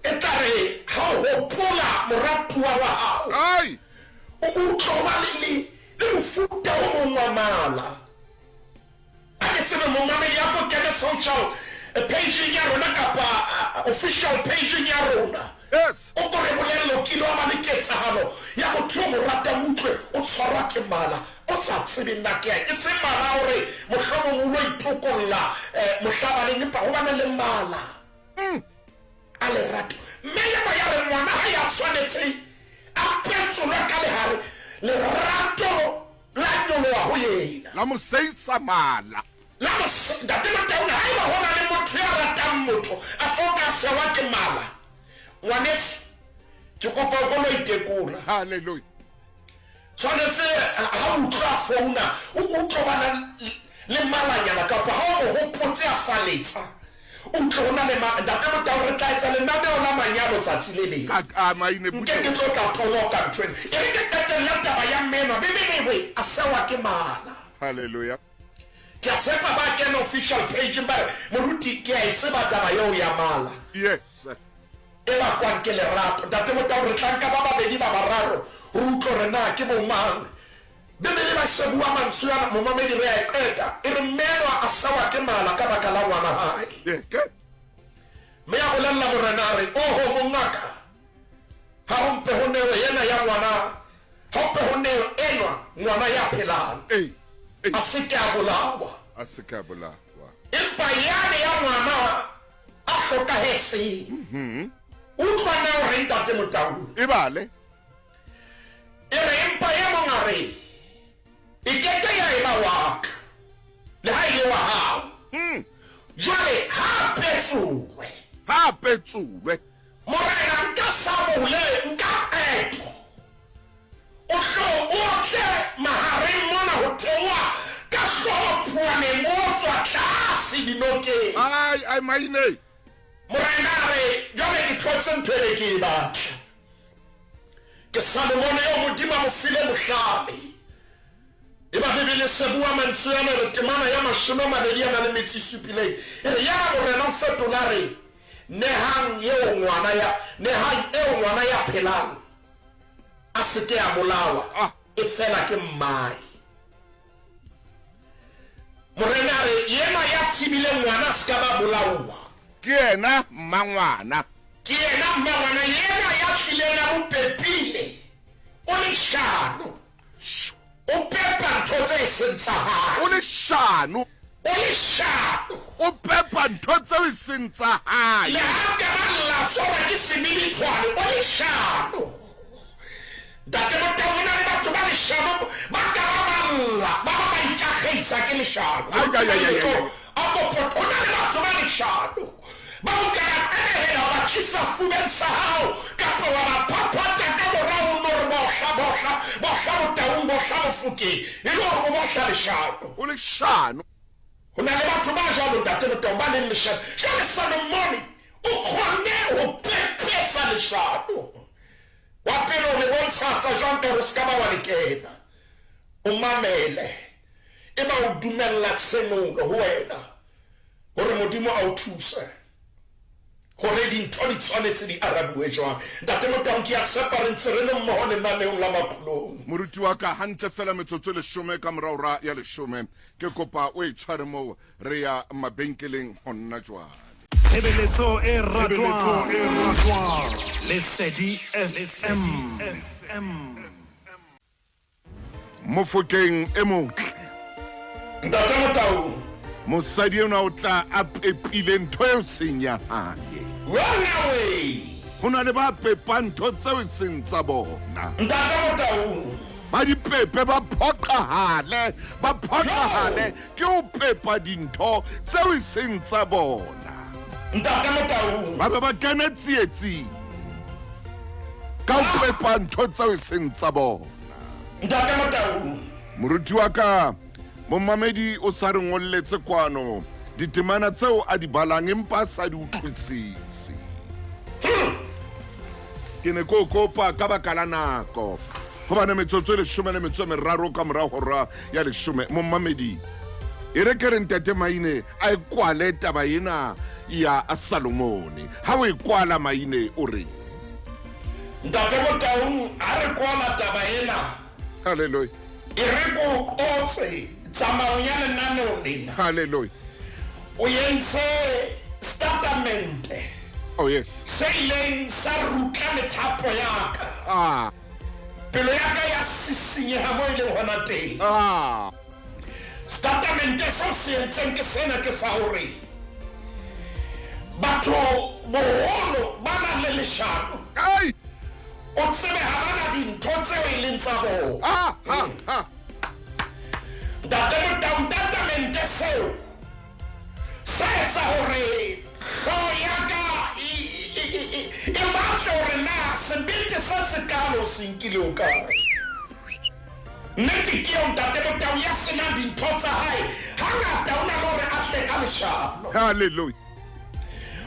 e tla re ha o hopola moratuwa wa hao o utlwa le mofuta o mong wa mala a ke sebe momamedi ya ko kene social page ya rona kapa official page ya rona yes o ko re bolello kilo ba le ketsahalo ya motho o mo rata utlwe o tshwarwa ke mala o sa tsebe nna ke e se mala hore mohlomong o lo itokolla mohlabaneng empa ho bana le mala a lerato mme ya ba ya re ngwana ha ya tshwanetse a petsola ka lehare lerato la nyoloha ho yena la mo seisa mala ntate Motaung ha hona le motho ya ratang motho a focus wa ke mala ngwaneso ke kopa go lo itekola. Hallelujah. Tshwanetse ha o tla founa o tlobana le malanyana ka pa ha o hopotse a saletsa o tlona le ndaka mo ta re tla etsa le nna ona manyalo tsatsi le le Ka maine ke tlo tla toloka ntwena e ke katela taba ya mema bebelewe a sawa ke mala. Hallelujah. Ke a tshepa ba ke no official page ba moruti ke a tseba taba yo ya mala. Yes. E ba kwa ke le rapo ndate mo ta re tlanka ba babedi ba bararo o utlo re na ke bo mang bebele ba se bua mantswe ya mo mamedi re a eqeta e re meno a sawa ke mala ka baka la ngwana hae. Ke Me ya bolella morena re ho mongaka ha o mpe ho newe yena ya ngwana ha o mpe ho newe enwa ngwana ya phelang a se ke a bolawa asikabula. empa yane ya ngwana a hlokahetse utlwa na o re ntate motau Ibale. e re empa ya mongare e kete ya eba waka le ha ile wa hao jwale ha petsuwe Ha petsuwe. morena nka sabole nka pheto o tle mahareng mona ho thewa ka hlophwane motswa tlase dinokeng. Ai maine. Morena re jwale ke thotse ntwele ke e batla ke Salomone yo modimo mo file mohlale e ba bebele se bua mantswe yana re temana ya mashome mabedi yana le metsi supileng e re yana morena o fetola re nehang eo ngwana ya phelang a se ke a bolawa e fela ke mmae. Morena re yena ya thibile ngwana se ka ba bolawa Ke ena mmangwana. ke yena mmangwana yena ya tlileng a bopepile o Leshano o pepa ntho tse seng tsa hae O Leshano. o Leshano O pepa ntho tseo e seng tsa hae. le ha ka ba lla tsora ke semilithwane o Leshano date mo ta bona le batho ba Leshano ba ka ba lla ba ikaghetsa ke Leshano Ai. a kopot ona le batho ba Leshano ba o ka tshela ba kisa fubeng sa hao kapa wa ba phaphatsa ka morao no re bohla botaung bohla bofuke e le hore o bohla Leshano. O Leshano. Ho na le batho ba jalo ntate motong ba leng Leshano jale Salomone o kgonne ho pepesa Leshano wa pele o le bontshatsa jwang ka re ska ba wa lekena o mamele e ba o dumella tsenong ho wena hore modimo a o thuse hore dintho di tshwanetse di arabuwe jwang ntate motong ke a tshepa re ntse re le mmoho lenaneong la Makgulong. Moruti wa ka hantle fela metsotso e 10 ka morao ra ya 10 ke kopa o e tshware mo re ya mabenkeleng honna jwale. Tshebeletso e ratwang Lesedi FM. Mofokeng e motle. Ntate motong Mosadi ena o tla a pepile ntho e seng ya hae. run away Ho na le ba pepa ntho tseo e seng tsa bona. ntate motong Ba di pepe ba phokahale ke o pepa dintho tseo e seng tsa bona. ntate motong Ba be ba kene tsietsing ka o pepa ntho tseo e seng tsa bona. ntate motong Moruti wa ka Momamedi o sa re ngolletse kwano ditemana tseo a di balang empa sa di utlwisise. Ke ne ko kopa ka baka la nako hobane metsotso e 13 ka morao hora ya 10 Momamedi e re ke re ntate Maine a kwale taba ena ya Salomone ha o e kwala Maine o re ntate motong a re kwala taba ena hallelujah e re ko otse tsamaunya lenaneo lena hallelujah o yentse statement oh yes se ileng sa rutla methapo ya ka pelo ya ka ya sisinyeha mo e leng hona teng statement so se entseng ke sena ke sa hore batho boholo ba na le Leshano o tsebe ha bana dintho tseo e leng tsa bona Testamente seo se etsa senkile o kae nnete ke o ntate Motau ya senang dintho tsa hae hangata o na le hore a tle ka leshano Hallelujah.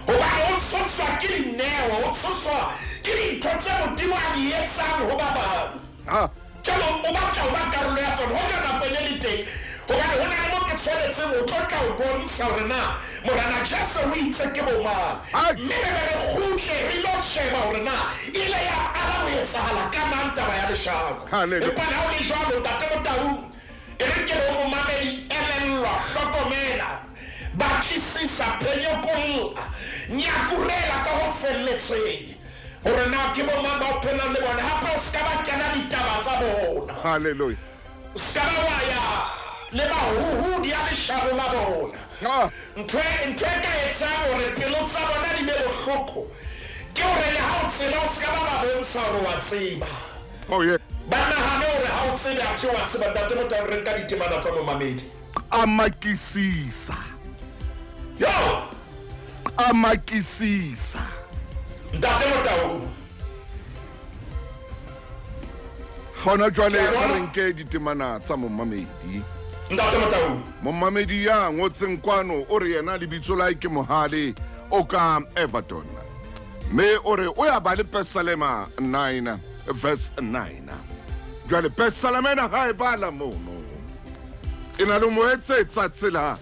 hobane o tshoswa ke dineo o tshoswa ke dintho tse Modimo a di etsang ho ba bang jalo o batla ho ba karolo ya tsona ho ka nako e le teng hobane ho na le mo ke tshwanetseng o tlo tla o bontsha hore na Morena Jesu o itse ke bo mang mme re kgutle re lo sheba hore na ile ya ala ho etsahala ka mang taba ya leshano empa ha o le jwalo ntate Motau e re ke re o momamedi elellwa hlokomela batlisisa phenyokolla nyakurela ka ho felletseng hore na ke bo mang ba o phelang le bona hape o ska ba kena ditaba tsa bona Hallelujah. o ska ba wa ya le mahuhudi a leshano la bona ntho e ka etsang hore pelo tsa bona di be bohloko ke hore le ha o tseba o ska ba bontsha hore wa tseba ba nahane hore ha o tsebe athe wa tseba ntate Motau re nka ditemana tsa momamedi amakisisa ntate Motau hona jwale re nke ditemana tsa momamedi ntate Motau momamedi ya ngotseng kwano o re yena lebitso la ke Mohale o ka Everton me o re o ya ba le Psalm 9 verse 9 jwale Psalm ena ha e bala mono ina lo moetsetsa tsela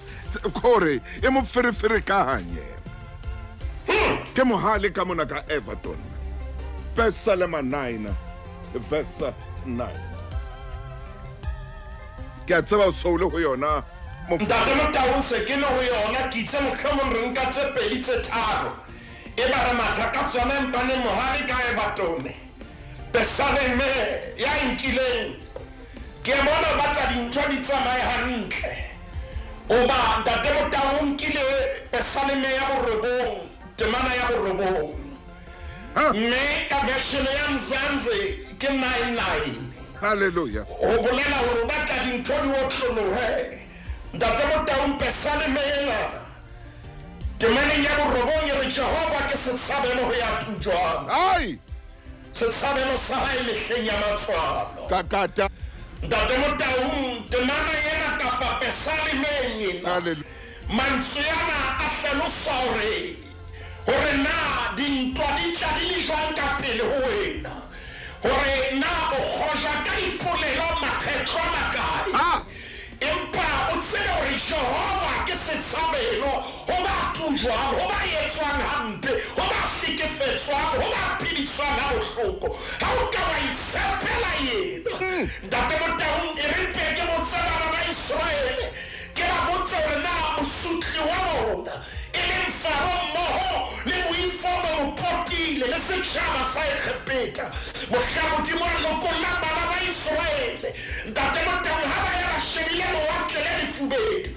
kore e mo ferefere ka hanye ke Mohale ka mona ka Everton Psalm 9 verse 9 ke a tseba o soule ho yona ntate Motau se ke le ho yona ke itse mohlomong re nka tse pedi tse tharo e ba re matha ka tsona empane Mohale ka Everton Psalm ya nkileng ke bona ba tla dintho di tsamaye hantle o ba ntate Motau nkile Psalm ya borobong temana ya borobong mme ka version ya Mzansi ke 99 Hallelujah. o bolela hore ba tla dintho di otlolohe ntate Motau Psalm ena temana ya borobong e re Jehova ke setshabelo ho ya thujwang setshabelo sa hae lehleng ya matshwalo kakata ntate Motau temana ena kapa Psalm ena mantswe ana a hlalosa hore na dintwa di tla di le jwang ka pele ho wena hore na o kgoja ka dipolelo makgetlo a makae empa o tsebe hore Jehova ke setshabelo ho ba tujwang ho ba etswang hampe ho ba hlekefetswang ho ba phediswang ha bohloko ha o ka wa itshepela yena ntate Motau e re peke mo tseba ba Israele ke ba botse hore na mosutli wa bona e leng Faro mmoho le moifo mopotile le setjhaba sa Egepeta mohlabodimo a lokolla bana ba Israele ntate Motau ha ba ya ba shebile lewatle le lefubedu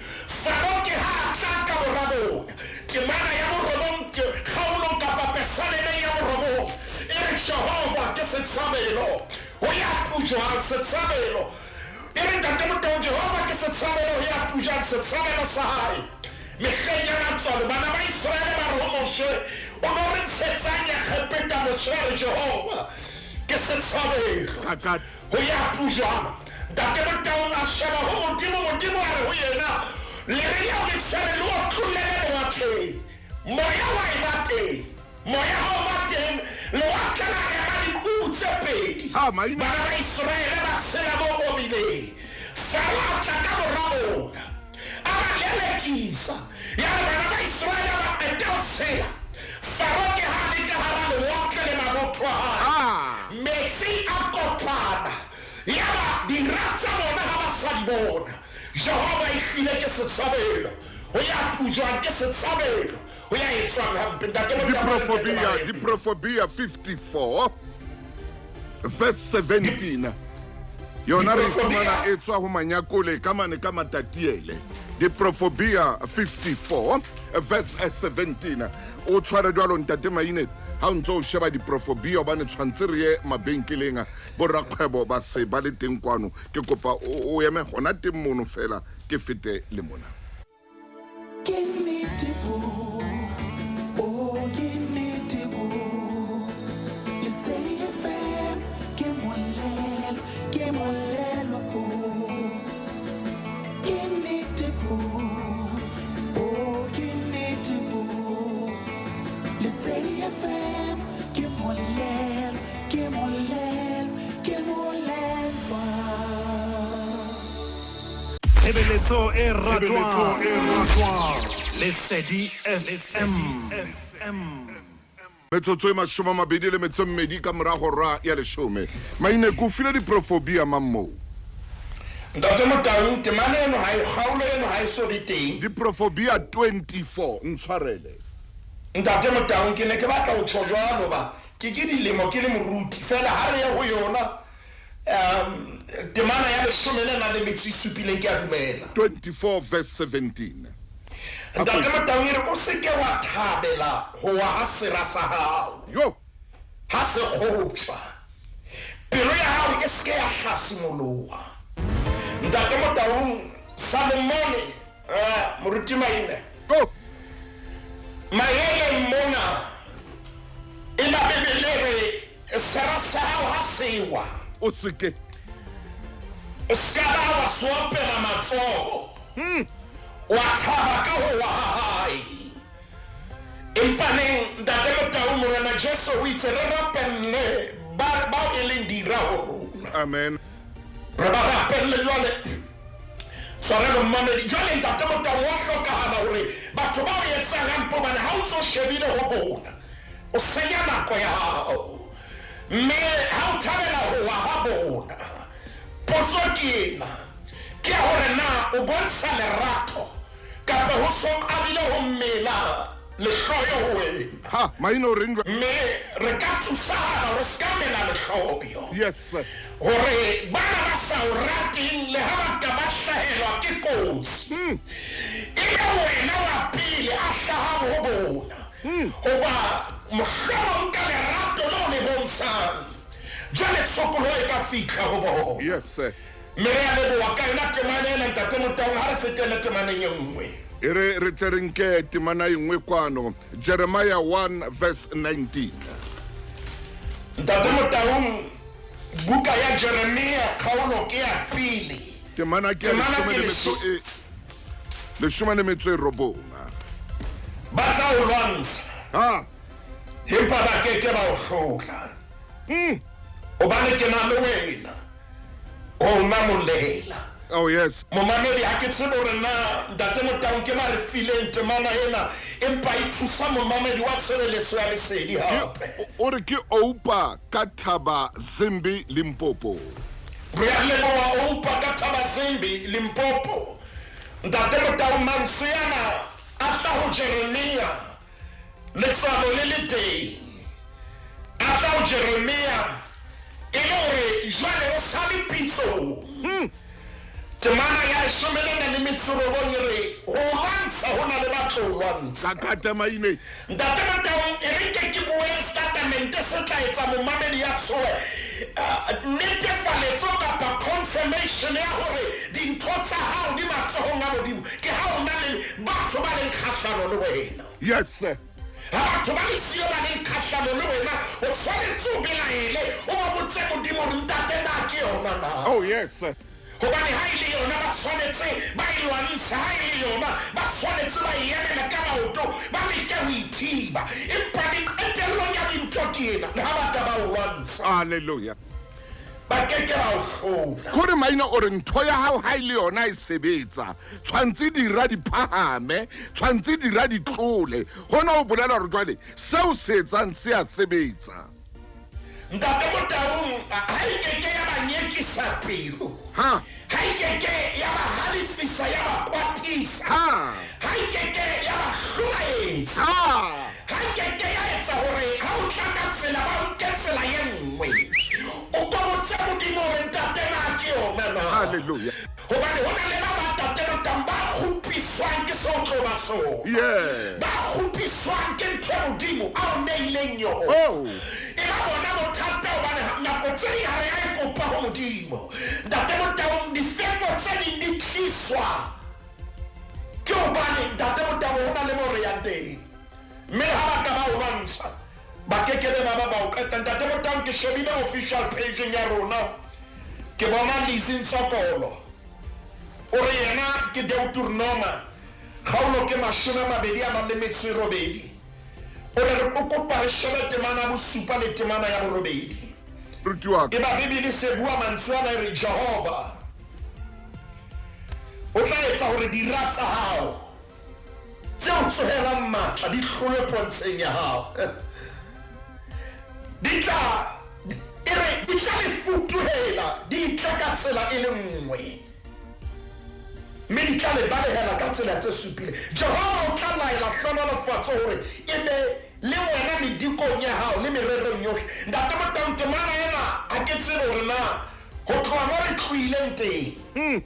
Faro ke ha a tla ka borabona temana ya borobong kgaolo kapa Psalm ya borobong e re Jehova ke setshabelo ho ya tujwang setshabelo e re ntate Motau Jehova ke setshabelo ho ya tujwang setshabelo sa hae mehleng ya matswalo bana ba Israele ba re ho Moshe o no re tshetsang Egepeta Moshe a re Jehova ke setshabelo ho ya tujwang ntate Motau a sheba ho Modimo a re ho yena le re ya le tshwere le o tlollele lewatleng moya wa e ba teng moya ha o ba teng lewatle la ema dikubu tse pedi bana ba Israele ba tshela mo obileng Faro a tla ka borabona a ba lelekisa ya re bana ba Israele ba qeta ho tshela Faro ke ha le ka hara lewatle le mabotho a hae metsi a kopana ya ba diratsa bona ha ba sa di bona Jehova e hlile ke setshabelo ho ya tujwang ke setshabelo ho ya etswang hampe ntate Motau Diprophobia 54 verse 17 yona re fumana etswa ho manyakole ka mane ka matatiele Diprophobia 54 verse 17 o tshware jwalo ntate Maine ha o ntso o sheba diprophobia ba ne tshwantse re ye mabenkeleng borakgwebo ba se ba le teng kwano ke kopa o eme gona teng mono fela ke fete le mona Give me Tshebeletso e ratwang. Lesedi FM. metsotso e mashome a mabedi le metso mmedi ka morago ra ya leshome maine ko file diprofobia mammo ntate Motaung temane eno ha e kgaolo eno ha e so di teng diprofobia 24 ntshwarele ntate Motaung ke ne ke batla ho tsho jwalo ba ke dilemo ke le moruti fela ha re ya ho yona temana ya leshome le na le metso isupileng ke a dumela 24 verse 17 ntate Motaung re o se ke wa thabela ho wa ha sera sa hao yo ha se kgotswa pelo ya hao e se ya hasimoloha ntate Motaung Salomone moruti maine go maele mona ina bebelere sera sa hao ha sewa o seke skaba wa swampe na matsoho wa thaba ka ho wa hai empaneng ntate Motaung morena Jesu o itse re rapelle ba e leng dira ho amen re ba rapelle jwale tsware lo mmamedi jwale ntate Motaung wa hlokahala hore batho ba o etsang ampo bana ha o tso shebile ho bona o senya nako ya hao mme ha o thabela ho wa ha bona potso ke ena ke hore na o bontsha lerato kapa ho abile ho mmela le hloyo ho wena ha maine o reng mme re ka thusana re ska mela le hloyo yes hore bana ba sa o rateng le ha ba ka ba hlahelwa ke kotsi ebe wena wa pele a hlahang ho bona hoba mohlomong ka lerato leo le bontshang jwale tsokolo e ka fitlha ho bona yes mme re a leboha ka yona temane ena ntate Motaung ha re fetele temaneng e nngwe re tle re nke temana e nngwe kwano Jeremiah 1 verse 19 ntate Motaung buka ya Jeremia kgaolo ke ya pele temana ke leshome le metso e robonga ba tla o lwantsha empa ba keke ba o hlotla obane ke na le wena o na molela oh yes momamedi ha ke tsebe hore na ntate Motaung ke ba re fileng temana ena empa e thusa momamedi wa tshebeletso ya lesedi hape o re ke oupa ka thaba Zimbi Limpopo re a leboha oupa ka thaba Zimbi Limpopo ntate Motaung mantswe yana a tla ho Jeremia letswalo le le teng a tla ho Jeremia e le hore jwale o sa le pitso temana ya leshome le metso e robong re ho lwantsha ho na le batho ho lwantsha ka tamaine ntate Motaung e re ke bue statement se tla etsa momamedi ya tshoe netefaletso kapa confirmation ya hore dintho tsa hao di matsohong a modimo ke ha o na le batho ba leng kgahlano le wena yes ha batho ba le siyo ba leng kgahlano le wena o tshwanetse o belaele o ba botse modimo hore ntate na ke yona na oh yes hobane ha ile yona ba tshwanetse ba e lwantsha ha ile yona ba tshwanetse ba emela ka maoto ba leke ho ithiba empa diqetellong ya dintho ke ena le ha ba ka ba o lwantsha haleluya ba keke ba o hlola kore maina o re ntho ya hao ha ile yona e sebetsa tshwantse dira diphahame tshwantse dira ditlole hona o bolela re jwale seo se etsang se a sebetsa ntate Motaung ha e keke ya ba nyekisa pelo ha e keke ya ba halifisa ya ba kwatisa ha e keke ya ba hlobaetsa ha e keke ya etsa hore ha o tla ka tsela ba o ke tsela ye nngwe o ka botse modimo hore ntate na ke yona na haleluya hobane ho na le ba ntate Motaung ba kgupiswang ke sotlo ba sona ba kgupiswang ke ntho modimo a o neileng yona e ba bona bothata hobane nako tse di ha re a e kopa ho modimo ntate Motaung difefo tse di tliswa ke hobane ntate Motaung ho na le mo re yang teng mme ha ba ka ba o lwantsha ba kekebe ba o qeta ntate Motaung ke shebile official page ya rona ke bona Lizintsokolo o re yena ke Deuteronoma kgaolo ke 28 o re o kopa re shebe temana bosupa le temana ya borobedi e ba Bibele se bua mantswe ana re Jehova o tla etsa hore dira tsa hao tseo tsohelang matla di hlole pontsheng ya hao di tla le futuhela di tla ka tsela e le nngwe mme di tla le balehela ka tsela tse supile. Jehova o tla laela hlonolofatso hore e be le wena medikong ya hao le mererong yohle. Ntate Motau temana ena ha ke tsebe hore na ho tloha mo re tlohileng teng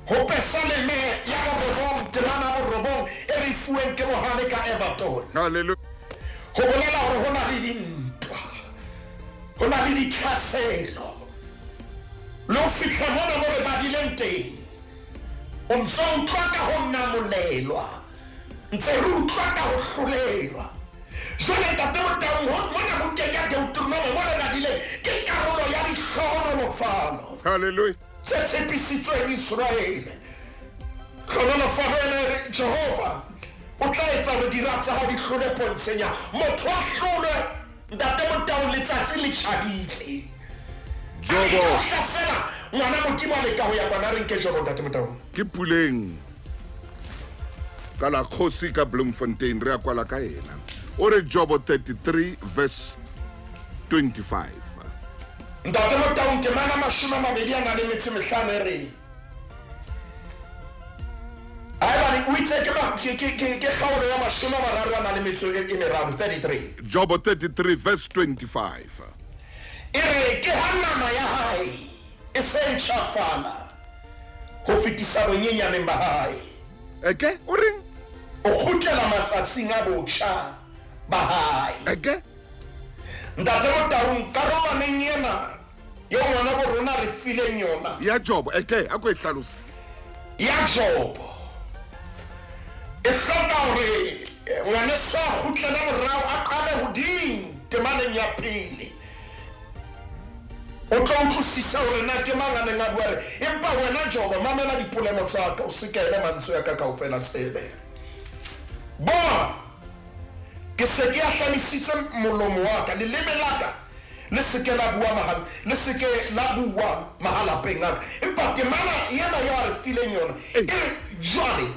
ho pesaleme ya borobong temana borobong e re fuweng ke bohale ka Everton. Hallelujah. Ho bolela hore ho na le dintwa, ho na le ditlhaselo, le ho fihla mona mo re badileng teng o ntso utlwa ka ho namolelwa, ntse re utlwa ka ho hlolelwa. Jwale Ntate Motau mona bukeng ya Deuteronomy mo re badileng ke karolo ya dihlohonolofalo. Hallelujah. Se tshepisitsweng Israele. Hlohonolofalo ena Jehova o tla etsa hore dira tsa hao di hlole pontsheng ya motho a hlolwe. Ntate Motau letsatsi le tjhadile. Jobo. Fela ngwana Modimo a leka ho ya kwana re nke Jobo Ntate Motau. Ke puleng ka la Kgosi ka Bloemfontein re a kwala ka ena. O re Jobo 33 verse 25. Ntate Motau ke mana mashome a mabedi a nang le metso e mehlano e re o itse ke kgaolo ya mashome a mararo a nang le metso e meraro 33. Jobo 33 verse 25. E re ke ha nama ya hae e se ntjhafala ho fetisa bonyenyaneng ba hae. Eke o reng O kgutlela matsatsing a botjha ba hae. eke Ntate Motau karolwaneng ena yo ngwana bo rona re fileng yona ya Jobo eke a ko e hlalosa ya Jobo e hloka hore ngwana sa kgutlela morao a qale hodimo temaneng ya pele. O tlo utlwisisa hore na ke mang a neng a bua re empa wena Jobo mamela dipolelo tsa ka o sekele mantswe ya ka kaofela tsebe. Bona ke se ke a hlamisitse molomo wa ka leleme la ka le seke la bua mahala le seke la bua mahalapeng a ka empa temana ena yo a re fileng yona e re jwale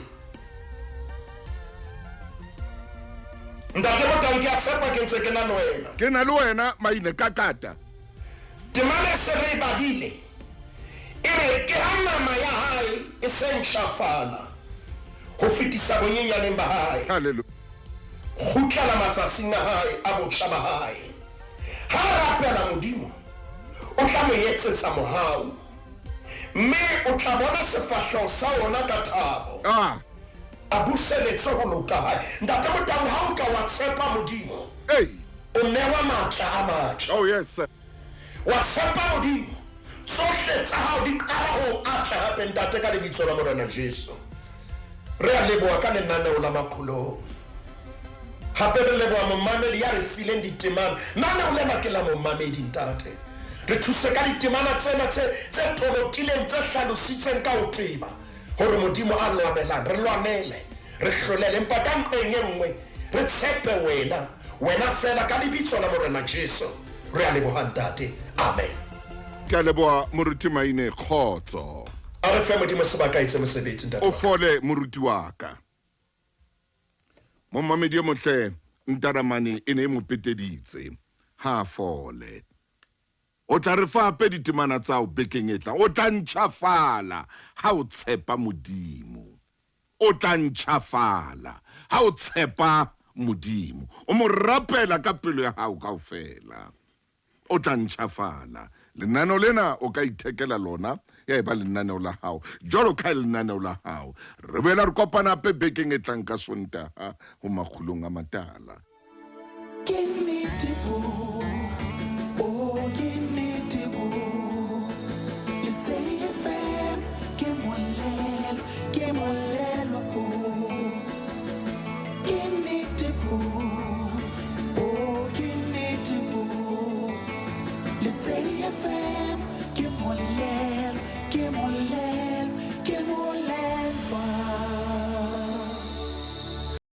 Ntate Motau ke a tshepa ke ntse ke na le wena. ke na le wena maine ka kata Temana se re badile e re ke ha nama ya hae e se ntjhafala ho fetisa bonyenyaneng ba hae. hallelujah Kgutlela matsatsing a hae a botjha ba hae. Ha rapela Modimo o tla mo etsetsa mohau mme o tla bona sefahleho sa ona ka thabo a buseletse ho loka hae. Ntate Motau ha o ka wa tshepa Modimo hey o newa matla a matjha. oh yes sir. Wa tshepa Modimo tsohle tsa hao di qala ho atla hape ntate ka lebitso la Morena Jesu. Re a leboha ka lenaneo la Makgulong. Hape re leboha momamedi ya re fileng ditemana naneo lena ke la momamedi ntate. Re thuse ka ditemana tsena tse tolokileng tse hlalositseng ka ho tseba hore Modimo a lwanelang re lwanele re hlolele empa ka nqeng e nngwe re tshepe wena fela ka lebitso la Morena Jesu. Re a leboha ntate. Amen. ke a leboha moruti maine khotso A re fe Modimo sebaka itse mosebetsi ntate. o fole moruti wa ka mo mamedi e motle Ntaramane e ne e mo peteditse ha fole o tla re fa hape ditemana tsa o bekeng e tlang o tla ntjhafala ha o tshepa Modimo o tla ntjhafala ha o tshepa Modimo o mo rapela ka pelo ya hao kaofela o tla ntjhafala. Lenaneo lena o ka ithekela lona ya eba lenaneo la hao jwalo ka lenaneo la hao. Re boela re kopana hape bekeng e tlang ka Sontaha ho Makgulong A Matala. FM.